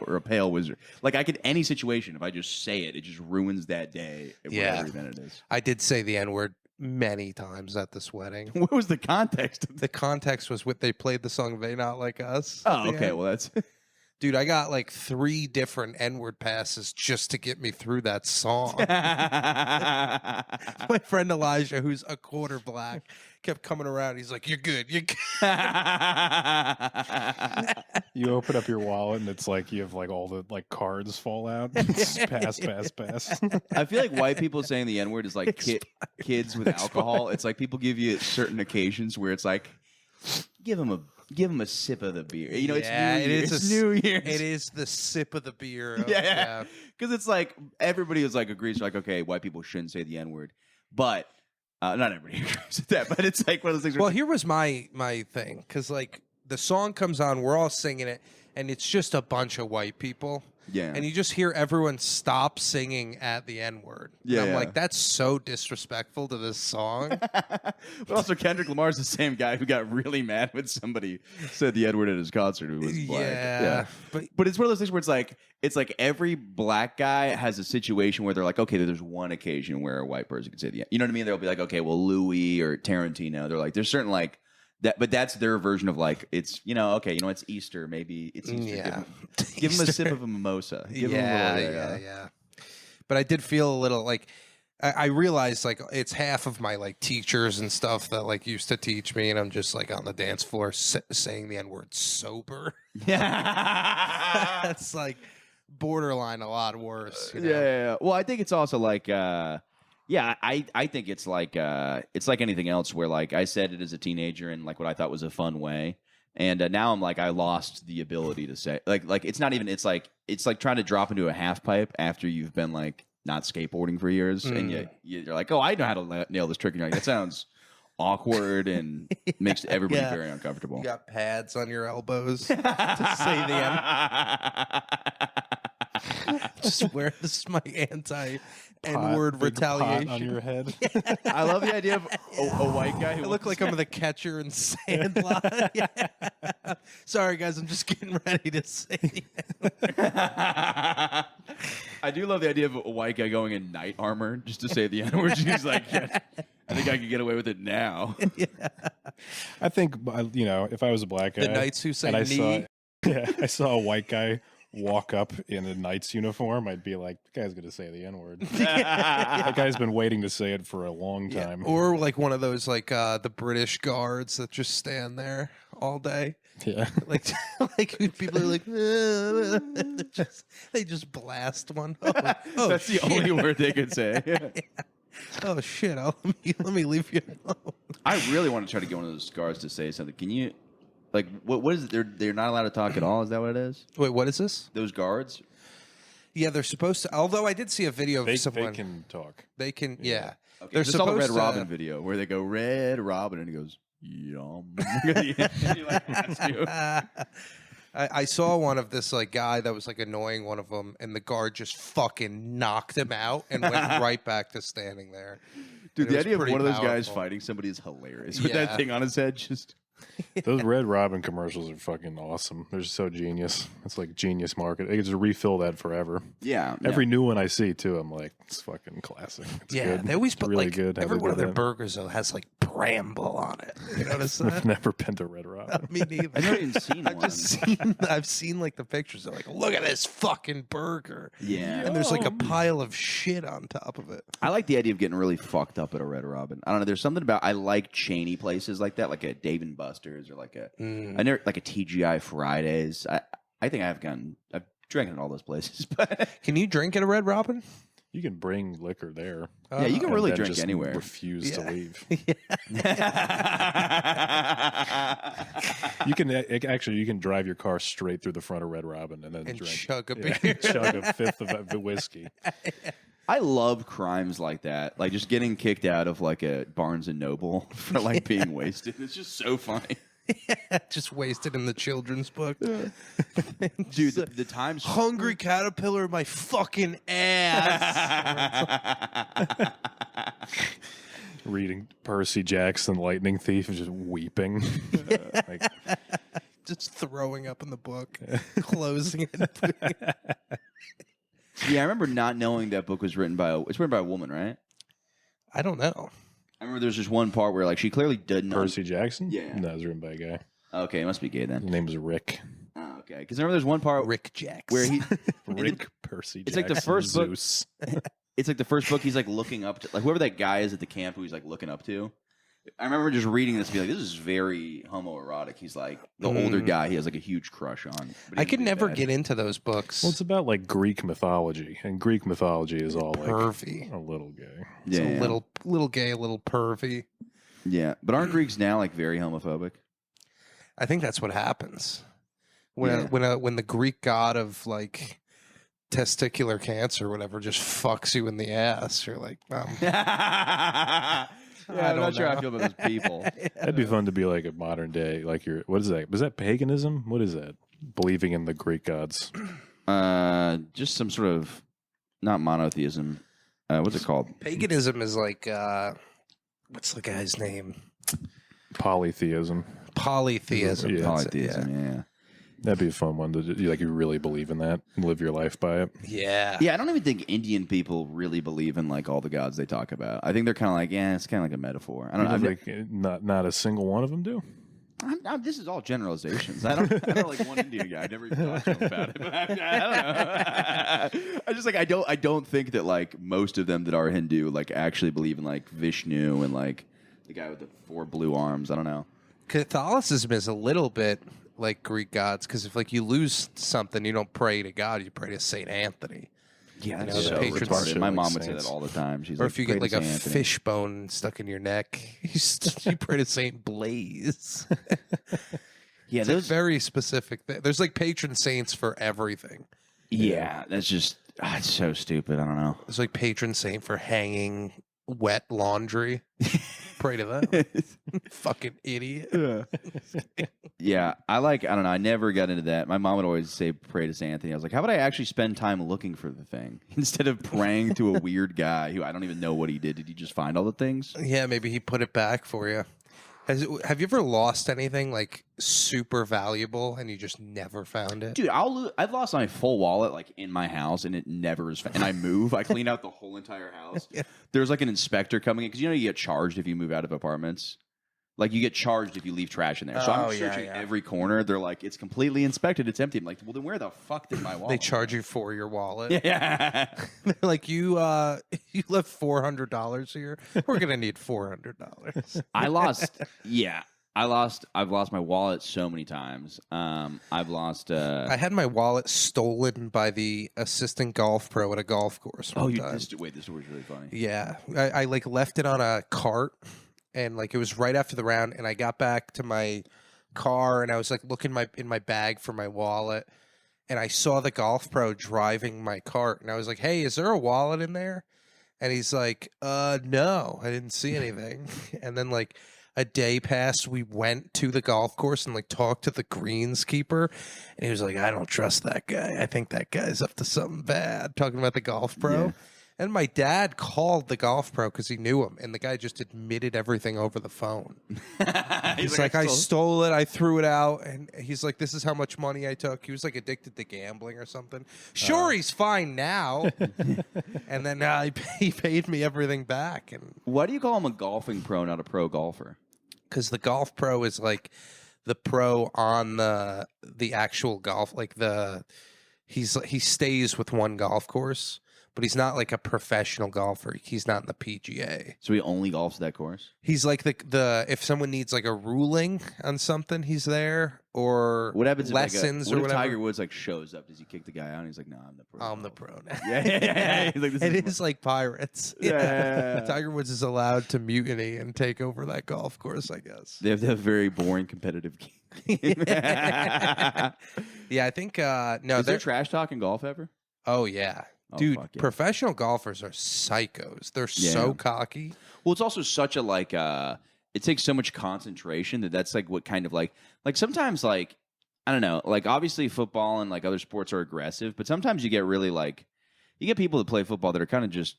or a pale wizard. Like I could any situation. If I just say it, it just ruins that day. Whatever event it is. I did say the N-word many times at this wedding. What was the context? The context was they played the song "They Not Like Us." Oh, okay. Well, that's. Dude, I got like 3 different N-word passes just to get me through that song. My friend Elijah, who's a quarter black, kept coming around. He's like, "You're good. You're good." You open up your wallet and it's like you have like all the like cards fall out. It's pass. I feel like white people saying the N-word is like kids with alcohol. It's like people give you at certain occasions where it's like, give them a sip of the beer. You know, it's New Year's. It is the sip of the beer. Yeah. Because it's like everybody is like agrees, like, okay, white people shouldn't say the N-word. But not everybody agrees with that. But it's like one of those things. Well, here was my thing. Because like the song comes on, we're all singing it, and it's just a bunch of white people. Yeah. And you just hear everyone stop singing at the N-word. Yeah. And I'm like, that's so disrespectful to this song. But also, Kendrick Lamar's the same guy who got really mad when somebody said the N-word at his concert who was black. Yeah. But it's one of those things where it's like every black guy has a situation where they're like, okay, there's one occasion where a white person can say the N-word. You know what I mean? They'll be like, okay, well, Louis or Tarantino. They're like, there's certain like, that, but that's their version of like it's it's Easter, maybe it's Easter. Yeah, give them a sip of a mimosa. Give them a little, yeah. But I did feel a little like I realized like it's half of my like teachers and stuff that like used to teach me, and I'm just like on the dance floor saying the N-word sober. Yeah, that's like borderline a lot worse. You know? Yeah. Well, I think it's also like. Yeah, I think it's like anything else where like I said it as a teenager in like what I thought was a fun way, and now I'm like I lost the ability to say like it's not even it's like trying to drop into a half pipe after you've been like not skateboarding for years, and you're like, oh, I know how to nail this trick, and you're like, that sounds awkward and makes everybody very uncomfortable. You got pads on your elbows to say the N. Just wear this is my anti N-word retaliation on your head. I love the idea of a white guy who I look like I'm the catcher in Sandlot. Yeah. Sorry, guys, I'm just getting ready to say. I do love the idea of a white guy going in knight armor just to say the N-word. He's like, yeah, I think I could get away with it now. Yeah. I think if I was a black guy, the knights who say and knee. I saw a white guy walk up in a knight's uniform, I'd be like, the guy's going to say the N-word. That guy's been waiting to say it for a long time. Or like one of those like the British guards that just stand there all day. Yeah. Like people are like, they just blast one. Oh, that's the only word they could say. Yeah. Oh shit! Let me leave you alone. I really want to try to get one of those guards to say something. Can you? Like, what is it? They're not allowed to talk at all? Is that what it is? Wait, what is this? Those guards? Yeah, they're supposed to. Although I did see a video of someone. They can talk. They can, yeah. Okay, They're just saw the Red supposed to- Robin video where they go, Red Robin, and he goes, yum. He, like, asks you. I saw one of this like guy that was like annoying one of them, and the guard just fucking knocked him out and went right back to standing there. Dude, And the it was idea of pretty one of those guys powerful. fighting somebody is hilarious. With Yeah. that thing on his head, just... Those Red Robin commercials are fucking awesome. They're so genius. It's like genius market. They could just refill that forever. Yeah. Every new one I see too, I'm like, it's fucking classic. It's Yeah, good. they always It's put really like good. how every they one do of their that. burgers though has like bramble on it. You notice I've that? never been to Red Robin. Me neither. I've never even seen I've one. just I've seen like the pictures. They're like, look at this fucking burger. Yeah. And there's like a pile of shit on top of it. I like the idea of getting really fucked up at a Red Robin. I don't know. There's something about I like chainy places like that, like a Dave and Buster's or like a I never like a TGI Fridays. I think I've drank at all those places. But Can you drink at a Red Robin? You can bring liquor there. Yeah, you can and really then drink just anywhere. Refuse to leave. Yeah. You can actually you can drive your car straight through the front of Red Robin and then and drink chug a yeah, beer. chug a fifth of the whiskey. I love crimes like that, like just getting kicked out of like a Barnes and Noble for like being wasted. It's just so funny. Just wasted in the children's book. Dude, the times Hungry caterpillar in my fucking ass. Reading Percy Jackson, Lightning Thief, and just weeping. Like, Just throwing up in the book, closing it. Yeah, I remember not knowing that book was written by it's written by a woman, right? I don't know. I remember there's just one part where like she clearly didn't. Percy Jackson? Yeah. No, it was written by a guy. Okay, it must be gay then. His name was Rick. Oh, okay, because I remember there's one part Rick Jackson. where he Rick Percy it's Jackson. like the first book- Zeus. it's like the first book he's like looking up to, like whoever that guy is at the camp who he's like looking up to. I remember just reading this and be like, this is very homoerotic. He's like the older guy he has like a huge crush on. But I he's could really never bad. get into those books. Well, it's about like Greek mythology, and Greek mythology is all like Pervy. a little gay. It's Yeah, a little gay, a little pervy. yeah. But aren't Greeks now like very homophobic? I think that's what happens when the Greek god of like testicular cancer or whatever just fucks you in the ass. You're like, Yeah, I'm not sure how I feel about those people. That'd be fun to be like a modern day, like your what is that? Was that paganism? What is that? Believing in the Greek gods. Just some sort of not monotheism. What's it called? Paganism is like what's the guy's name? Polytheism. Polytheism. Yeah. that's it, Polytheism. Yeah. That'd be a fun one to you really believe in that and live your life by it. Yeah. Yeah, I don't even think Indian people really believe in like all the gods they talk about. I think they're kind of like, yeah, it's kind of like a metaphor. I don't know. Like not a single one of them do. This is all generalizations. I don't like one Indian guy. I never even talked to him about it. But I don't know. I just like I don't think that like most of them that are Hindu like actually believe in like Vishnu and like the guy with the 4 blue arms. I don't know. Catholicism is a little bit like Greek gods because if like you lose something, you don't pray to God, you pray to Saint Anthony. Yeah, know, that's the so patron retarded. saint My like mom would say saints. that all the time. She's Or like, if you get "Pray like to a Saint Anthony." fish bone stuck in your neck, you pray to Saint Blaze. Yeah, It's a very specific thing. There's like patron saints for everything. yeah, that's just it's so stupid. I don't know. There's like patron saint for hanging wet laundry. Pray to them. Fucking idiot. Yeah, I don't know. I never got into that. My mom would always say pray to Saint Anthony. I was like, how about I actually spend time looking for the thing instead of praying to a weird guy who I don't even know what he did. Did he just find all the things? Yeah, maybe he put it back for you. Have you ever lost anything like super valuable and you just never found it? Dude, I've lost my full wallet like in my house and it never is. And I move. I clean out the whole entire house. Yeah. There's like an inspector coming in because you know you get charged if you move out of apartments. Like you get charged if you leave trash in there. So Oh, I'm yeah, searching yeah. every corner. They're like, it's completely inspected. It's empty. I'm like, well, then where the fuck did my wallet? They charge you for your wallet. Yeah. They're like you left $400 here. We're gonna need $400. I've lost my wallet so many times. I've lost. I had my wallet stolen by the assistant golf pro at a golf course. One time. This story's really funny. Yeah, I like left it on a cart, and like it was right after the round, and I got back to my car, and I was like looking in my bag for my wallet, and I saw the golf pro driving my cart, and I was like, "Hey, is there a wallet in there?" And he's like, no, I didn't see anything." And then like a day passed, we went to the golf course and like talked to the greenskeeper, and he was like, "I don't trust that guy. I think that guy's up to something bad." Talking about the golf pro. Yeah. And my dad called the golf pro because he knew him, and the guy just admitted everything over the phone. He's like, I stole it, I threw it out, and he's like, this is how much money I took. He was like addicted to gambling or something. Sure, he's fine now. And then he paid me everything back. And Why do you call him a golfing pro, not a pro golfer? because the golf pro is like the pro on the actual golf, like he stays with one golf course. but he's not like a professional golfer. He's not in the PGA. So he only golfs that course. He's like the if someone needs like a ruling on something, he's there, or What happens lessons if, like, or what if whatever. Tiger Woods like shows up? Does he kick the guy out? And he's like, "No, I'm the pro." I'm the pro now. Yeah. He's like, this It is is like Pirates. Yeah. Tiger Woods is allowed to mutiny and take over that golf course, I guess. They have to have very boring competitive game. Yeah, I think no. Is there they're trash talk in golf ever? Oh yeah, Oh, dude. fuck yeah. Professional golfers are psychos. They're so Yeah. cocky. Well, it's also such a like. It takes so much concentration that's like what kind of like sometimes like I don't know, like obviously football and like other sports are aggressive, but sometimes you get really like you get people that play football that are kind of just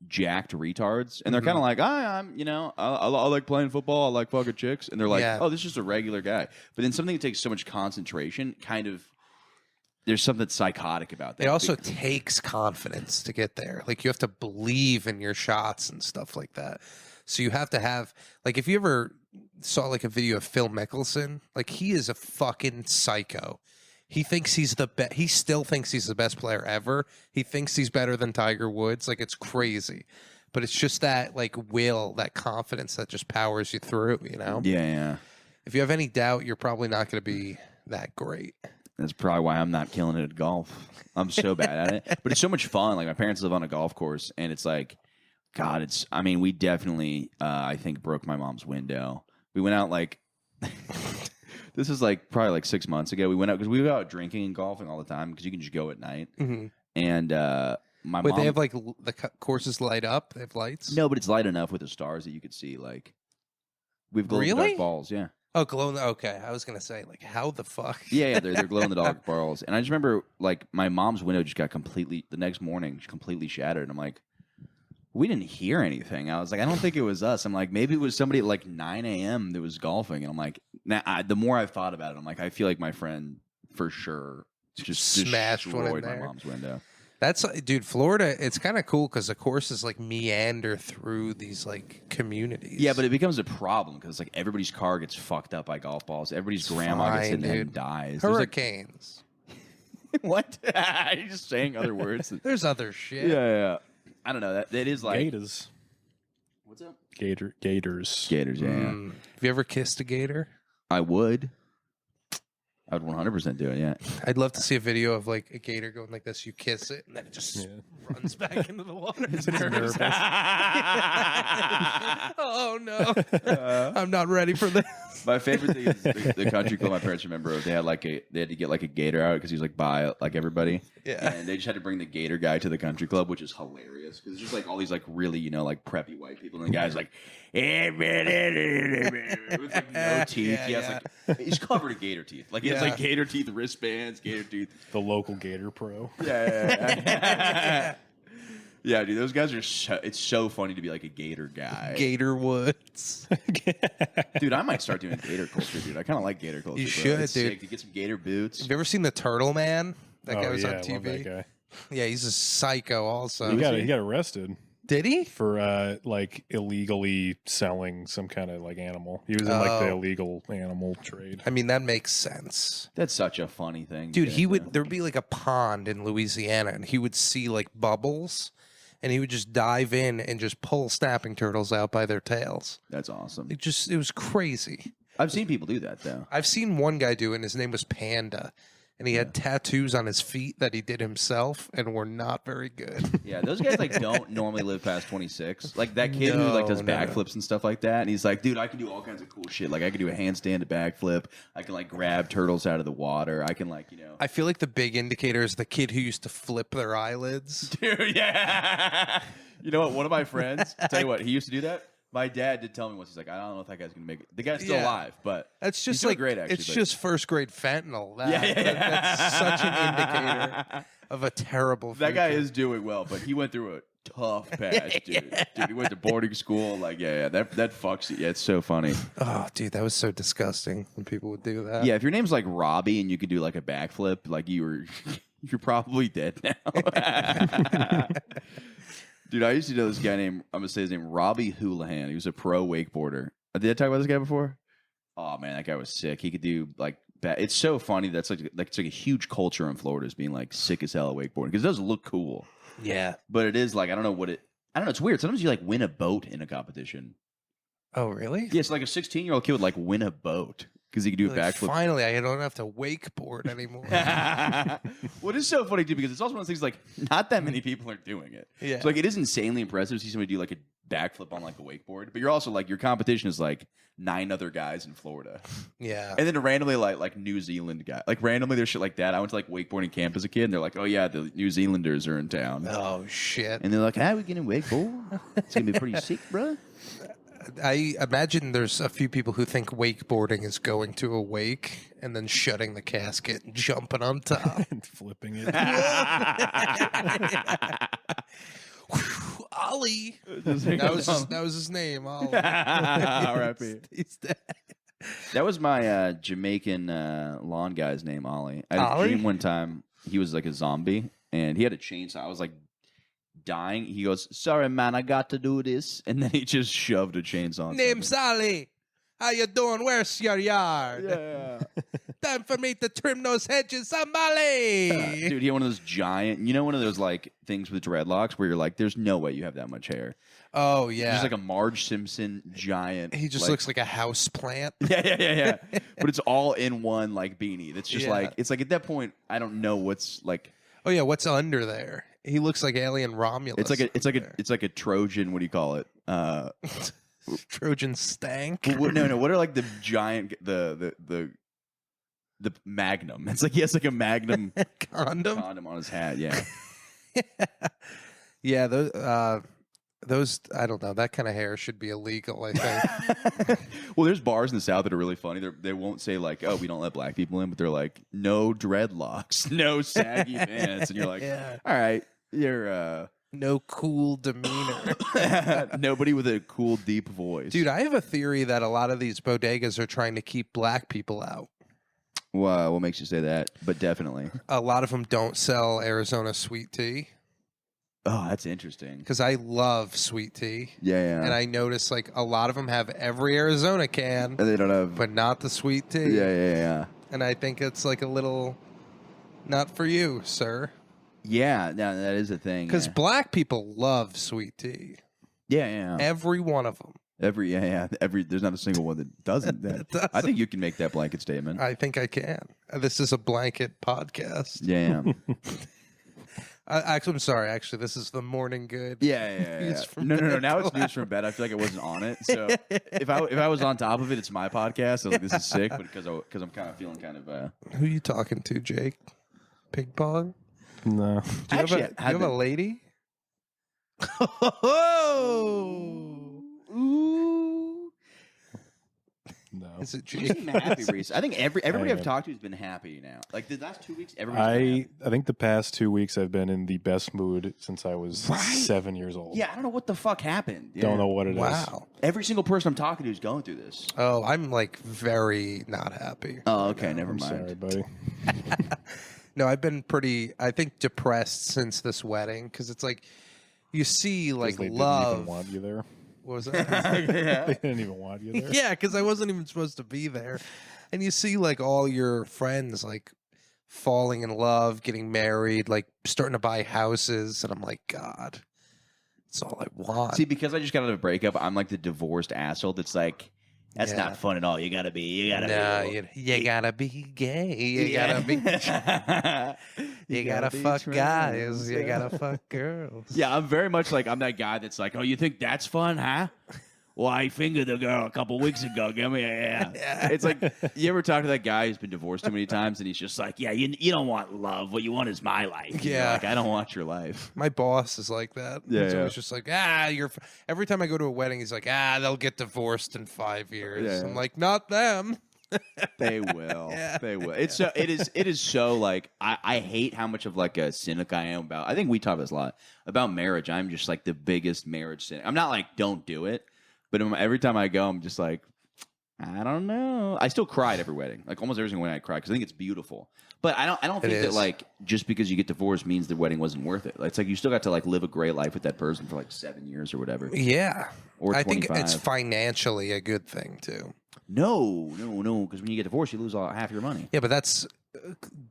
jacked retards, and they're kind of like, I'm, I like playing football, I like fucking chicks, and they're like, Yeah. oh, this is just a regular guy. But then something that takes so much concentration, kind of, there's something psychotic about that. It also takes confidence to get there. Like you have to believe in your shots and stuff like that. So you have to have like if you ever saw like a video of Phil Mickelson, like he is a fucking psycho. He thinks he's the best. He still thinks he's the best player ever. He thinks he's better than Tiger Woods. Like it's crazy, but it's just that like will, that confidence that just powers you through. You know. yeah. If you have any doubt, you're probably not going to be that great. That's probably why I'm not killing it at golf. I'm so bad at it, but it's so much fun. Like my parents live on a golf course, and it's like, God, we definitely, I think, broke my mom's window. We went out like, this is like probably like 6 months ago. We went out because we go out drinking and golfing all the time because you can just go at night. Mm-hmm. And my Wait, mom, they have like the courses light up. They have lights. no, but it's light enough with the stars that you could see. Like, we've glow in the Really? dark balls. Yeah. Oh, glow in the. Okay, I was gonna say like how the fuck. Yeah, they're glow in the dark balls. And I just remember like my mom's window just got the next morning, just completely shattered. And I'm like, we didn't hear anything. I was like, I don't think it was us. I'm like, maybe it was somebody at like 9 a.m. that was golfing. And I'm like, the more I've thought about it, I'm like, I feel like my friend for sure just Smashed one in destroyed my there. mom's window. That's dude, Florida. It's kind of cool because the courses like meander through these like communities. Yeah, but it becomes a problem because like everybody's car gets fucked up by golf balls. Everybody's grandma gets fine, in there and dude. dies. There's, like, Hurricanes. what? You're just saying other words. There's other shit. Yeah. I don't know. That is like Gators. What's up? Gators. Gators. Yeah. Have you ever kissed a gator? I would 100% do it. Yeah. I'd love to see a video of like a gator going like this. You kiss it, and then it just runs back into the water. It's nervous. Oh no, I'm not ready for this. My favorite thing is the country club my parents remember. They had to get like a gator out because he was like by like everybody. Yeah. And they just had to bring the gator guy to the country club, which is hilarious because it's just like all these like really like preppy white people, and the guy's like, with like no teeth. Yeah, he has like he's covered in gator teeth. Like he has like gator teeth wristbands, gator teeth. The local Gator Pro. Yeah. Yeah, dude, those guys are it's so funny to be like a gator guy. Gator Woods. Dude, I might start doing gator culture, dude. I kind of like gator culture. You bro. should, It's dude. sick. You get some gator boots. Have you ever seen the Turtle Man? That guy was on I love TV. that guy. Yeah, he's a psycho. Also, He got arrested did he? for like illegally selling some kind of like animal. He was in like the Oh. illegal animal trade. I mean, that makes sense. That's such a funny thing. Dude, to he do. would there'd be like a pond in Louisiana and he would see like bubbles and he would just dive in and just pull snapping turtles out by their tails. That's awesome. It was crazy. I've seen people do that though. I've seen one guy do it and his name was Panda. And he had tattoos on his feet that he did himself and were not very good. Yeah, those guys like don't normally live past 26. Like that kid who like does No. backflips and stuff like that, and he's like, dude, I can do all kinds of cool shit. Like I can do a handstand to backflip. I can like grab turtles out of the water. I can like I feel like the big indicator is the kid who used to flip their eyelids. Dude, yeah. You know what? One of my friends, tell you what, he used to do that. My dad did tell me once. He's like, I don't know if that guy's gonna make it. The guy's still Yeah. alive, but That's just he's doing like great. Actually, it's but- just first grade fentanyl. That's such an indicator of a terrible. That guy future. is doing well, but he went through a tough patch, dude. Dude, he went to boarding school. Like, that fucks you. Yeah, it's so funny. Oh, dude, that was so disgusting when people would do that. Yeah, if your name's like Robbie and you could do like a backflip, like you're probably dead now. Dude, I used to know this guy named, I'm going to say his name, Robbie Houlihan. He was a pro wakeboarder. Did I talk about this guy before? Oh, man, that guy was sick. He could do, like, it's so funny. That's like it's like a huge culture in Florida is being, like, sick as hell at wakeboarding because it does look cool. Yeah. But it is like I don't know. It's weird. Sometimes you like win a boat in a competition. Oh, really? Yeah, so like a 16-year-old kid would like win a boat because he could do a Like, backflip. finally, I don't have to wakeboard anymore. What is so funny too, because it's also one of those things like not that many people are doing it. Yeah. So like it is insanely impressive to see somebody do like a backflip on like a wakeboard, but you're also like your competition is like 9 other guys in Florida, Yeah. and then randomly like New Zealand guy, like randomly there's shit like that. I went to like wakeboarding camp as a kid, and they're like, oh yeah, the New Zealanders are in town, Oh, shit. and they're like, ah, we getting wakeboard? It's gonna be pretty sick, bro. I imagine there's a few people who think wakeboarding is going to a wake and then shutting the casket and jumping on top. And flipping it. Ollie. That was his name. Ollie. R.I.P. He's dead. That was my Jamaican lawn guy's name, Ollie. I had a Ollie? dream one time. He was like a zombie, and he had a chainsaw. I was like dying. He goes, "Sorry, man, I got to do this," and then he just shoved a chainsaw. on Name's something. Ollie. How you doing? Where's your yard? Yeah. Time for me to trim those hedges, somebody. Dude, he had one of those giant, one of those like things with dreadlocks where you're like, there's no way you have that much hair. Oh, yeah. Just like a Marge Simpson giant. He just looks like a house plant. Yeah. But it's all in one like beanie. That's just Yeah. like, it's like at that point, I don't know what's like. Oh, yeah. What's under there? He looks like Alien Romulus. It's like a Trojan. What do you call it? Trojan stank. No. What are like the giant the Magnum? It's like he has like a Magnum Condom. on his hat. Yeah. Yeah, those I don't know. That kind of hair should be illegal, I think. Well, there's bars in the South that are really funny. They won't say like, "Oh, we don't let black people in," but they're like, "No dreadlocks, no saggy pants," and you're like, Yeah. "All right, you're No cool demeanor. nobody with a cool deep voice." Dude, I have a theory that a lot of these bodegas are trying to keep black people out. Wow, what makes you say that? But definitely. A lot of them don't sell Arizona sweet tea Oh, that's interesting. because I love sweet tea. Yeah. And I notice like a lot of them have every Arizona can, And they don't have. but not the sweet tea. Yeah. And I think it's like a little not for you, sir. Yeah, no, that is a thing. Because yeah. black people love sweet tea. Yeah. Every one of them. Every there's not a single one that doesn't. Doesn't. I think you can make that blanket statement. I think I can. This is a blanket podcast. Yeah. Actually, I'm sorry. Actually, this is the morning good. Yeah. News from No. bed. Now it's news from bed. I feel like I wasn't on it. So if I was on top of it, it's my podcast. I was like, this is sick. But because I'm kind of feeling kind of. Who you talking to, Jake? Ping pong? No. Do you have a lady? Oh! Ooh. No. Is it He's Jake? been happy recently. I think everybody I I've am. talked to has been happy now. Like the last 2 weeks, everybody's been happy. I think the past 2 weeks I've been in the best mood since I was Right? 7 years old. Yeah, I don't know what the fuck happened. Yeah. Don't know what it is. Wow. Every single person I'm talking to is going through this. Oh, I'm like very not happy. Oh, okay, never I'm mind. sorry, buddy. No, I've been pretty, I think, depressed since this wedding because it's like you see like 'Cause they love. didn't even want you there. What was that? They didn't even want you there. Yeah, because I wasn't even supposed to be there. And you see like all your friends like falling in love, getting married, like starting to buy houses, and I'm like, God, that's all I want. See, because I just got out of a breakup, I'm like the divorced asshole that's like, that's Yeah. not fun at all. You gotta be. you gotta be gay. You gotta be. You gotta fuck guys. You gotta fuck girls. Yeah, I'm very much like, I'm that guy that's like, oh, you think that's fun, huh? Well, I fingered the girl a couple weeks ago. Give me a yeah. It's like, you ever talk to that guy who's been divorced too many times and he's just like, yeah, you don't want love. What you want is my life. And you're Yeah. like, I don't want your life. My boss is like that. Yeah, He's yeah. always just like, every time I go to a wedding, he's like, they'll get divorced in 5 years. Yeah. I'm like, not them. They will. Yeah. They will. It's so. It is so like I hate how much of like a cynic I am about. I think we talk this a lot about marriage. I'm just like the biggest marriage cynic. I'm not like don't do it, but every time I go, I'm just like I don't know. I still cry at every wedding. Like almost every single wedding I cry because I think it's beautiful. But I don't think that is. like just because you get divorced means the wedding wasn't worth it. It's like you still got to like live a great life with that person for like 7 years or whatever. Yeah. Or I think 25. it's financially a good thing, too. No. Because when you get divorced, you lose half your money. Yeah, but that's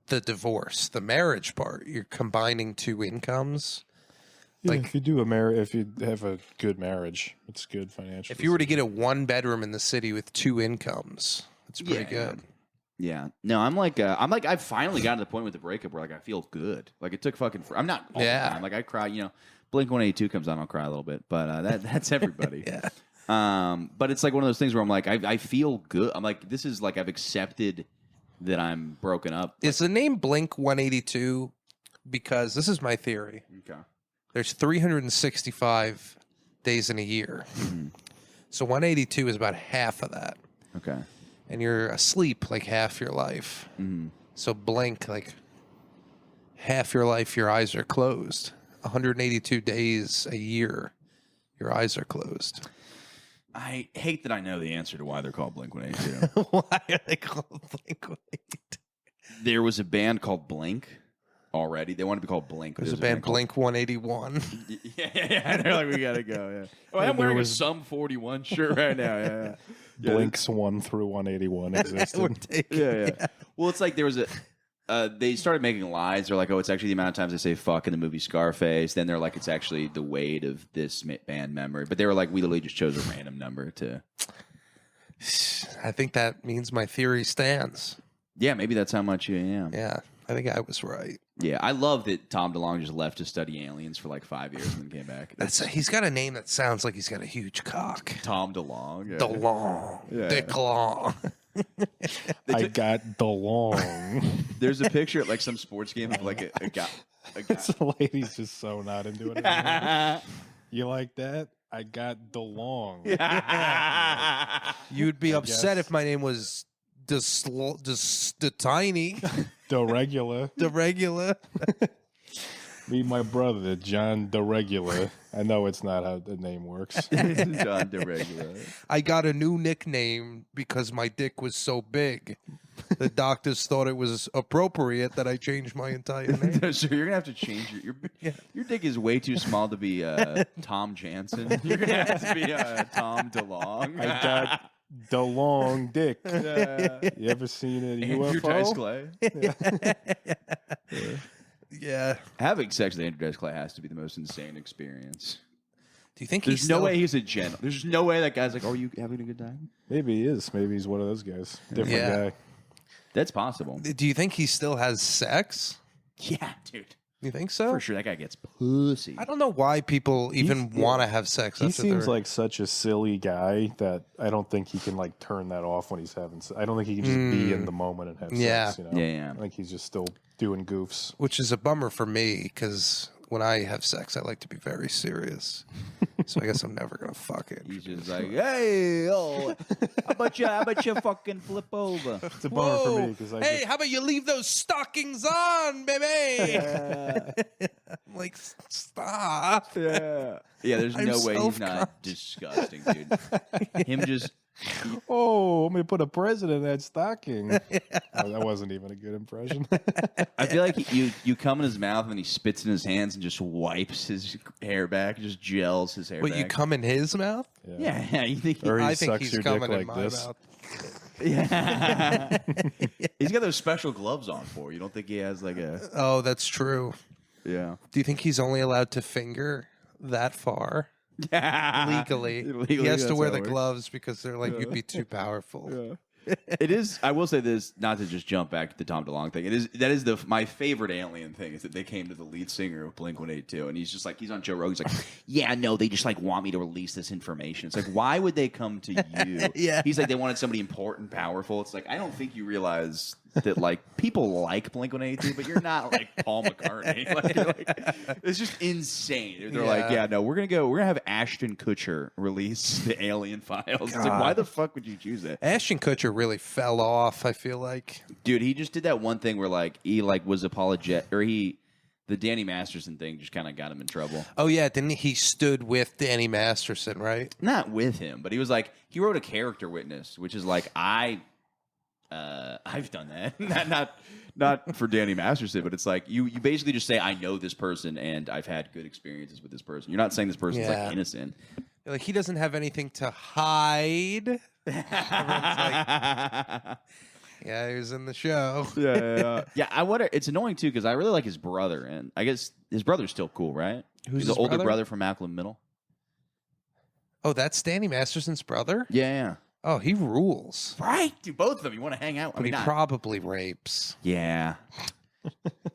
the divorce. The marriage part, you're combining two incomes. Yeah, Like, if you if you have a good marriage, it's good financially. if you were to get a 1-bedroom in the city with 2 incomes, it's pretty Yeah. good. Yeah. No, I'm like I've finally gotten to the point with the breakup where like I feel good. Like it took fucking. I'm not all the time. Like I cry. You know, Blink 182 comes on, I'll cry a little bit, but that's everybody. Yeah. But it's like one of those things where I'm like I feel good. I'm like this is like I've accepted that I'm broken up. Is the name Blink 182 because this is my theory. Okay. There's 365 days in a year. So 182 is about half of that. Okay. And you're asleep like half your life. So blink like half your life, your eyes are closed. 182 days a year, your eyes are closed. I hate that I know the answer to why they're called Blink 182. Why are they called Blink 182? There was a band called Blink already. They wanted to be called Blink. There's a band Blink 181. Yeah. They're like, we gotta go. Yeah. Oh, I'm wearing a Sum 41 shirt right now. Yeah. Blinks 1 through 181 existed. Yeah. Well, it's like there was they started making lies. They're like, oh, it's actually the amount of times they say fuck in the movie Scarface. Then they're like, it's actually the weight of this band member. But they were like, we literally just chose a random number to. I think that means my theory stands. Yeah, maybe that's how much you am. Yeah, I think I was right. Yeah, I love that Tom DeLonge just left to study aliens for like 5 years and then came back. He's got a name that sounds like he's got a huge cock. Tom DeLonge. Yeah. DeLong. Yeah. Dick Long. I got DeLong. There's a picture at like some sports game of like a guy. This lady's just so not into it anymore. You like that? I got DeLong. You'd be upset guess. if my name was the Tiny. The regular. The Regular. Meet my brother, John the Regular. I know it's not how the name works. John DeRegular. I got a new nickname because my dick was so big. The doctors thought it was appropriate that I changed my entire name. So you're gonna have to change your dick is way too small to be Tom Jansen. You're gonna have to be Tom DeLong. I got DeLong dick. Yeah. You ever seen a Andrew Dice UFO? Clay. Yeah. Having sex with Andrew Dice Clay has to be the most insane experience. Do you think There's no way he's a gen. There's no way that guy's like, "Oh, are you having a good time?" Maybe he is. Maybe he's one of those guys. Different guy. That's possible. Do you think he still has sex? Yeah, dude. You think so? For sure, that guy gets pussy. I don't know why people even want to have sex. He after seems they're- like such a silly guy that I don't think he can like turn that off when he's having. I don't think he can just be in the moment and have Yeah. sex. You know? Yeah. I think he's just still doing goofs. which is a bummer for me because when I have sex, I like to be very serious. So I guess I'm never gonna fuck it. He's just like, "Hey, how about you fucking flip over?" It's a bummer for me because I Hey, how about you leave those stockings on, baby? I'm like, stop. Yeah. Yeah, there's I'm no way he's self-conscious. not disgusting, dude. Him just oh, I'm gonna put a president in that stocking. Oh, that wasn't even a good impression. I feel like you come in his mouth and then he spits in his hands and just wipes his hair back, just gels his hair Wait, back. you come in his mouth? Yeah, you think Or he I think sucks he's your dick coming in like my this. mouth. Yeah. He's got those special gloves on for you. Don't think he has like a Oh, that's true. yeah. Do you think he's only allowed to finger that far legally? He has to that's wear how the it works. gloves because they're like, you'd be too powerful. Yeah. It is. I will say this, not to just jump back to the Tom DeLonge thing. That is my favorite alien thing is that they came to the lead singer of Blink 182, and he's just like he's on Joe Rogan. He's like, yeah, no, they just like want me to release this information. It's like, why would they come to you? Yeah. He's like, they wanted somebody important, powerful. It's like I don't think you realize that like people like Blink 182, but you're not like Paul McCartney. Like, it's just insane. They're like, yeah, no, we're gonna have Ashton Kutcher release the alien files. It's like, why the fuck would you choose that? Ashton Kutcher really fell off, I feel like. Dude, he just did that one thing where like he like was apologetic, or the Danny Masterson thing just kind of got him in trouble. Oh, yeah. Didn't he stood with Danny Masterson, right? Not with him, but he was like he wrote a character witness, which is like I've done that. not for Danny Masterson, but it's like you basically just say I know this person and I've had good experiences with this person. You're not saying this person's Yeah. like innocent. Like, he doesn't have anything to hide. Everyone's like, Yeah, he was in the show. Yeah, I wonder. It's annoying too because I really like his brother, and I guess his brother's still cool, right? Who's He's his the older brother? brother from Malcolm Middle. Oh, that's Danny Masterson's brother? Yeah. Oh, he rules. Right, dude, both of them. You want to hang out? But he probably rapes. Yeah.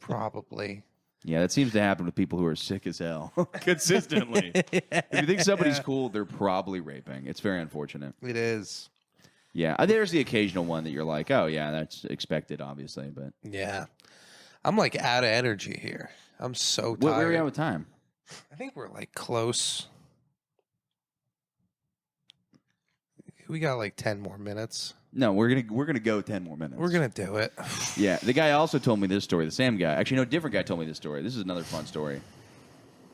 Probably. Yeah, that seems to happen with people who are sick as hell consistently. If you think somebody's cool, they're probably raping. It's very unfortunate. It is. Yeah, there's the occasional one that you're like, oh, yeah, that's expected, obviously. But Yeah. I'm like out of energy here. I'm so tired. where are we at with time? I think we're like close. We got like 10 more minutes. No, we're gonna go 10 more minutes. We're going to do it. Yeah, the guy also told me this story. The same guy. Actually, no, a different guy told me this story. This is another fun story.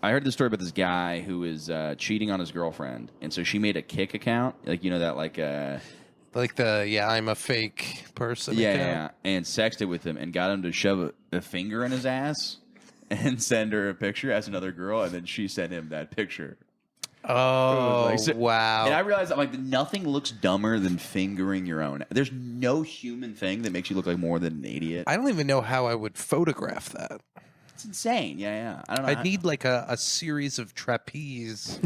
I heard this story about this guy who is cheating on his girlfriend, and so she made a Kik account, like that, like I'm a fake person. yeah, account. yeah, and sexted with him and got him to shove a finger in his ass and send her a picture as another girl, and then she sent him that picture. Oh, So- wow. And I realized I'm like, nothing looks dumber than fingering your own. There's no human thing that makes you look like more than an idiot. I don't even know how I would photograph that. It's insane. Yeah. I don't know. I'd need like a series of trapeze.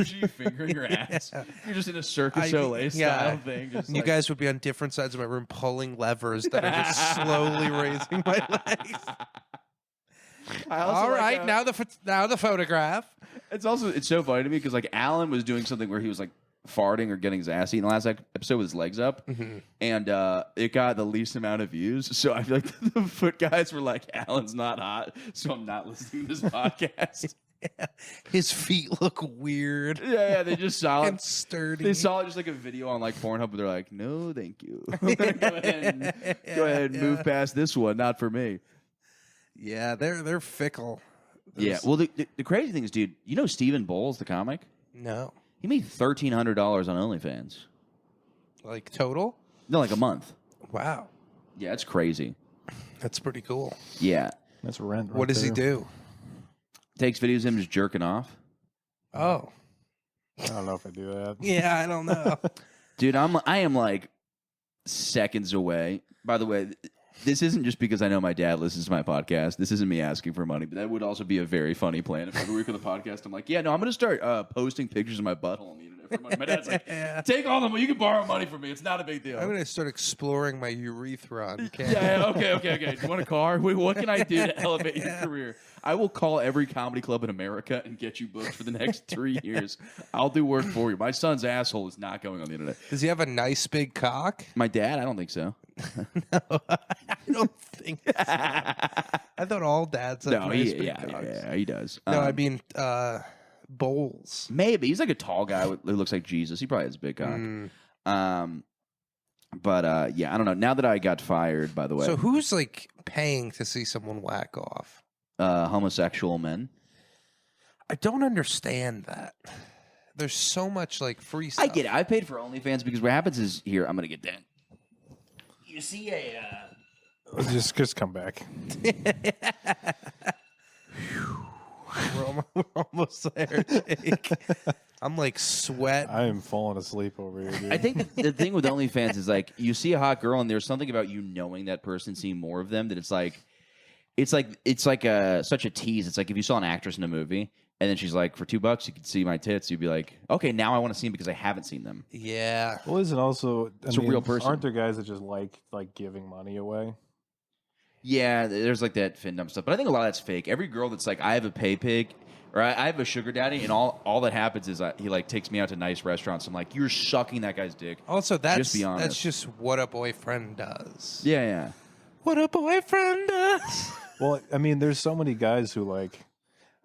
She fingering your ass. You're just in a Circus Soleil style thing. Just You guys would be on different sides of my room pulling levers that are just slowly raising my legs. All right, now the photograph. It's so funny to me because like Alan was doing something where he was like farting or getting his ass eaten last episode with his legs up, and it got the least amount of views. So I feel like the foot guys were like, Alan's not hot, so I'm not listening to this podcast. Yeah. His feet look weird. Yeah, they just saw And it. sturdy. They saw it just like a video on like Pornhub, but they're like, no, thank you. Go ahead and move past this one, not for me. Yeah, they're fickle. Yeah. Well, the crazy thing is, dude, you know Stephen Bowles, the comic? No. He made $1,300 on OnlyFans. Like total? No, like a month. Wow. Yeah, it's crazy. That's pretty cool. Yeah. That's rent. Right What does he there. do? Takes videos of him just jerking off. Oh. I don't know if I do that. Yeah, I don't know. Dude, I am like seconds away. By the way, this isn't just because I know my dad listens to my podcast. This isn't me asking for money, but that would also be a very funny plan. If every week on the podcast, I'm like, yeah, no, I'm going to start posting pictures of my butthole on the internet for money. My dad's like, take all the money. You can borrow money from me. It's not a big deal. I'm going to start exploring my urethra on camera. Yeah, okay. Do you want a car? Wait, what can I do to elevate your career? I will call every comedy club in America and get you booked for the next 3 years. I'll do work for you. My son's asshole is not going on the internet. Does he have a nice big cock? My dad? I don't think so. No, I don't think so. I thought all dads have nice big cocks. Yeah, he does. No, I mean Bowles. Maybe. He's like a tall guy who looks like Jesus. He probably has a big cock. But yeah, I don't know. Now that I got fired, by the way, So who's like paying to see someone whack off? homosexual men. I don't understand that. There's so much like free stuff. I get it. I paid for OnlyFans because what happens is here. I'm gonna get that. You see Just come back. We're almost there, Jake. I'm like sweat. I am falling asleep over here, dude. I think the thing with OnlyFans is like you see a hot girl and there's something about you knowing that person, seeing more of them, that it's like such a tease. It's like if you saw an actress in a movie and then she's like, for $2 you could see my tits, you'd be like, okay, now I want to see them because I haven't seen them. Yeah. Well, isn't also It's a real person. Aren't there guys that just like giving money away? Yeah, there's like that findom stuff, but I think a lot of that's fake. Every girl that's like, I have a pay pig, or I have a sugar daddy, and all that happens is he like takes me out to nice restaurants. I'm like, you're sucking that guy's dick. Also, Just be honest. that's just what a boyfriend does. Yeah. What a boyfriend does. Well, I mean, there's so many guys who like.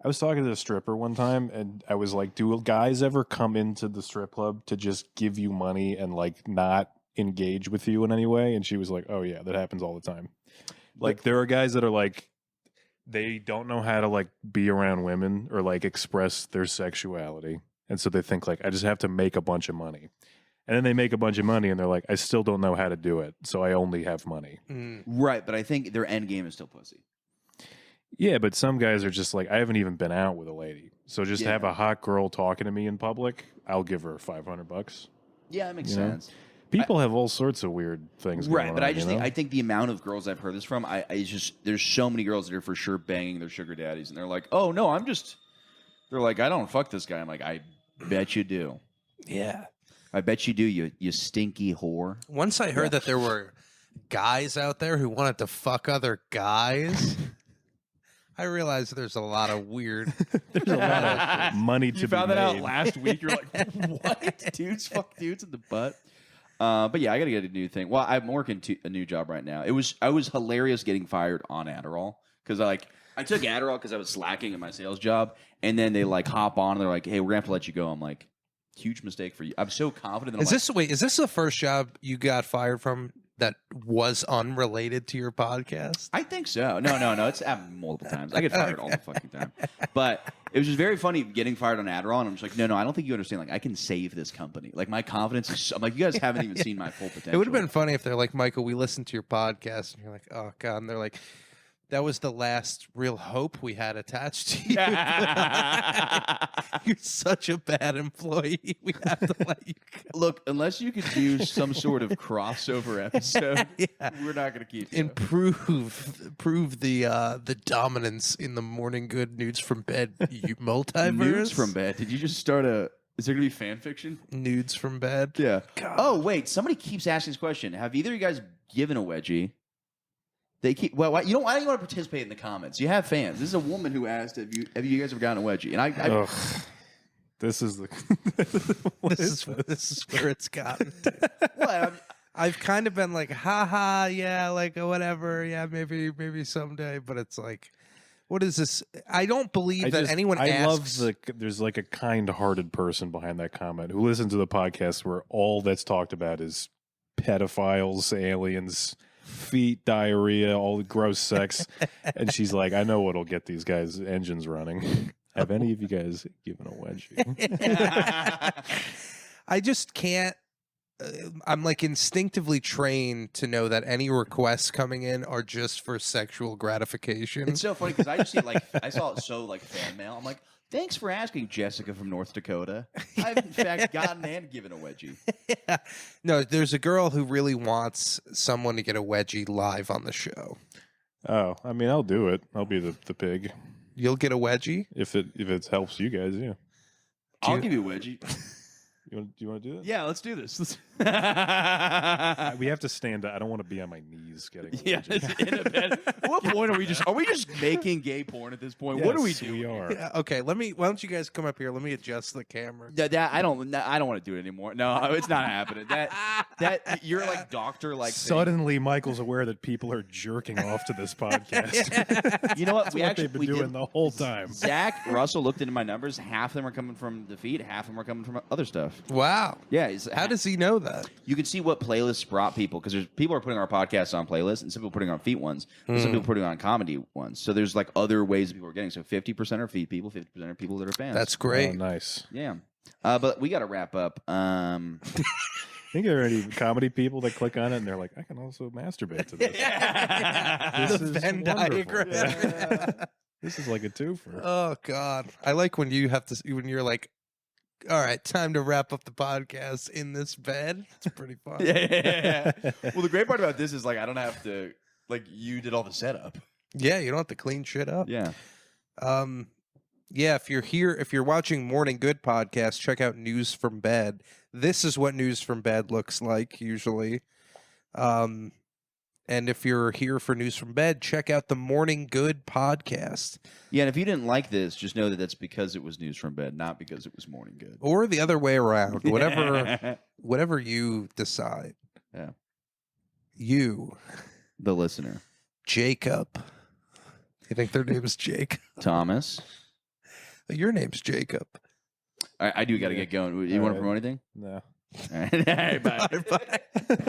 I was talking to a stripper one time, and I was like, "Do guys ever come into the strip club to just give you money and like not engage with you in any way?" And she was like, "Oh yeah, that happens all the time." Like there are guys that are like, they don't know how to like be around women or like express their sexuality, and so they think like, I just have to make a bunch of money. And then they make a bunch of money, and they're like, I still don't know how to do it, so I only have money. Right, but I think their end game is still pussy. Yeah, but some guys are just like, I haven't even been out with a lady, so just to have a hot girl talking to me in public, I'll give her $500. Yeah, that makes You know? sense. People have all sorts of weird things going Right, on. but I just you know? think the amount of girls I've heard this from, it's just there's so many girls that are for sure banging their sugar daddies, and they're like, oh no, they're like, I don't fuck this guy. I'm like, I bet you do. Yeah. I bet you do. You stinky whore. Once I heard that there were guys out there who wanted to fuck other guys, I realized there's a lot of weird. There's a lot of money to You be found that out made. last week. You're like, what? Dudes fuck dudes in the butt. But yeah, I got to get a new thing. Well, I'm working a new job right now. I was hilarious getting fired on Adderall because I took Adderall because I was slacking in my sales job, and then they like hop on and they're like, hey, we're gonna have to let you go. I'm like, huge mistake for you. I'm so confident. That Is this the first job you got fired from that was unrelated to your podcast? I think so. No. It's happened multiple times. I get fired all the fucking time. But it was just very funny getting fired on Adderall, and I'm just like, no, I don't think you understand. Like, I can save this company. Like, my confidence is. I'm like, you guys haven't even seen my full potential. It would have been funny if they're like, Michael, we listened to your podcast, and you're like, oh god, and they're like, that was the last real hope we had attached to you. You're such a bad employee. We have to let you go. Look, unless you could do some sort of crossover episode, we're not going to keep you. And prove the dominance in the Morning Good Nudes from Bed multiverse. Nudes from bed. Did you just start a? Is there going to be fan fiction? Nudes from Bed. Yeah. God. Oh wait, somebody keeps asking this question. Have either of you guys given a wedgie? They keep. Well, why don't you want to participate in the comments? You have fans. This is a woman who asked, "Have you guys ever gotten a wedgie?" And I this is the. This is where it's gotten to. well, I've kind of been like, haha, yeah, like whatever, yeah, maybe someday, but it's like, what is this? I don't believe that anyone asks. love there's like a kind-hearted person behind that comment who listens to the podcast where all that's talked about is pedophiles, aliens, feet, diarrhea, all the gross sex, and she's like, I know what'll get these guys' engines running. Have any of you guys given a wedgie? I just can't. I'm like instinctively trained to know that any requests coming in are just for sexual gratification. it's so funny because I just see I saw it so like fan mail. I'm like, thanks for asking, Jessica from North Dakota. I've in fact gotten and given a wedgie. Yeah. No, there's a girl who really wants someone to get a wedgie live on the show. Oh, I mean, I'll do it. I'll be the pig You'll get a wedgie? if it helps you guys. Yeah. I'll give you a wedgie. Do you want to do that? Yeah, let's do this. We have to stand up. I don't want to be on my knees getting. a Yeah, wedgie. in a bed. What point are we just making gay porn at this point? What are we Yes, doing? We are. Yeah, okay, why don't you guys come up here? Let me adjust the camera. That I don't want to do it anymore. No, it's not happening. That you're like doctor like Suddenly, Michael's aware that people are jerking off to this podcast. You know what? That's we what actually they've been doing did. the whole time. Zach Russell looked into my numbers. Half of them are coming from the feed. Half of them are coming from other stuff. Wow. Yeah. How does he know that? You can see what playlists brought people because there's people are putting our podcasts on playlists and some people are putting on feet ones. And some people are putting on comedy ones. So there's like other ways that people are getting. So 50% are feet people, 50% are people that are fans. That's great. Oh, nice. yeah. But we got to wrap up. I think there are any comedy people that click on it and they're like, I can also masturbate to this. This The is Venn wonderful. diagram. Yeah. This is like a twofer. Oh God, I like when when you're like, all right, time to wrap up the podcast in this bed. It's pretty fun. Yeah. Well, the great part about this is like I don't have to you did all the setup. Yeah, you don't have to clean shit up. Yeah. Yeah, if you're watching Morning Good podcast, check out News from Bed. This is what News from Bed looks like usually. And if you're here for News from Bed, check out the Morning Good podcast. Yeah, and if you didn't like this, just know that that's because it was News from Bed, not because it was Morning Good. Or the other way around. Whatever you decide. Yeah. You, The listener. Jacob. You think their name is Jake? Thomas. Your name's Jacob. I do got to get going. You want to promote anything? No. All right. Bye. Bye.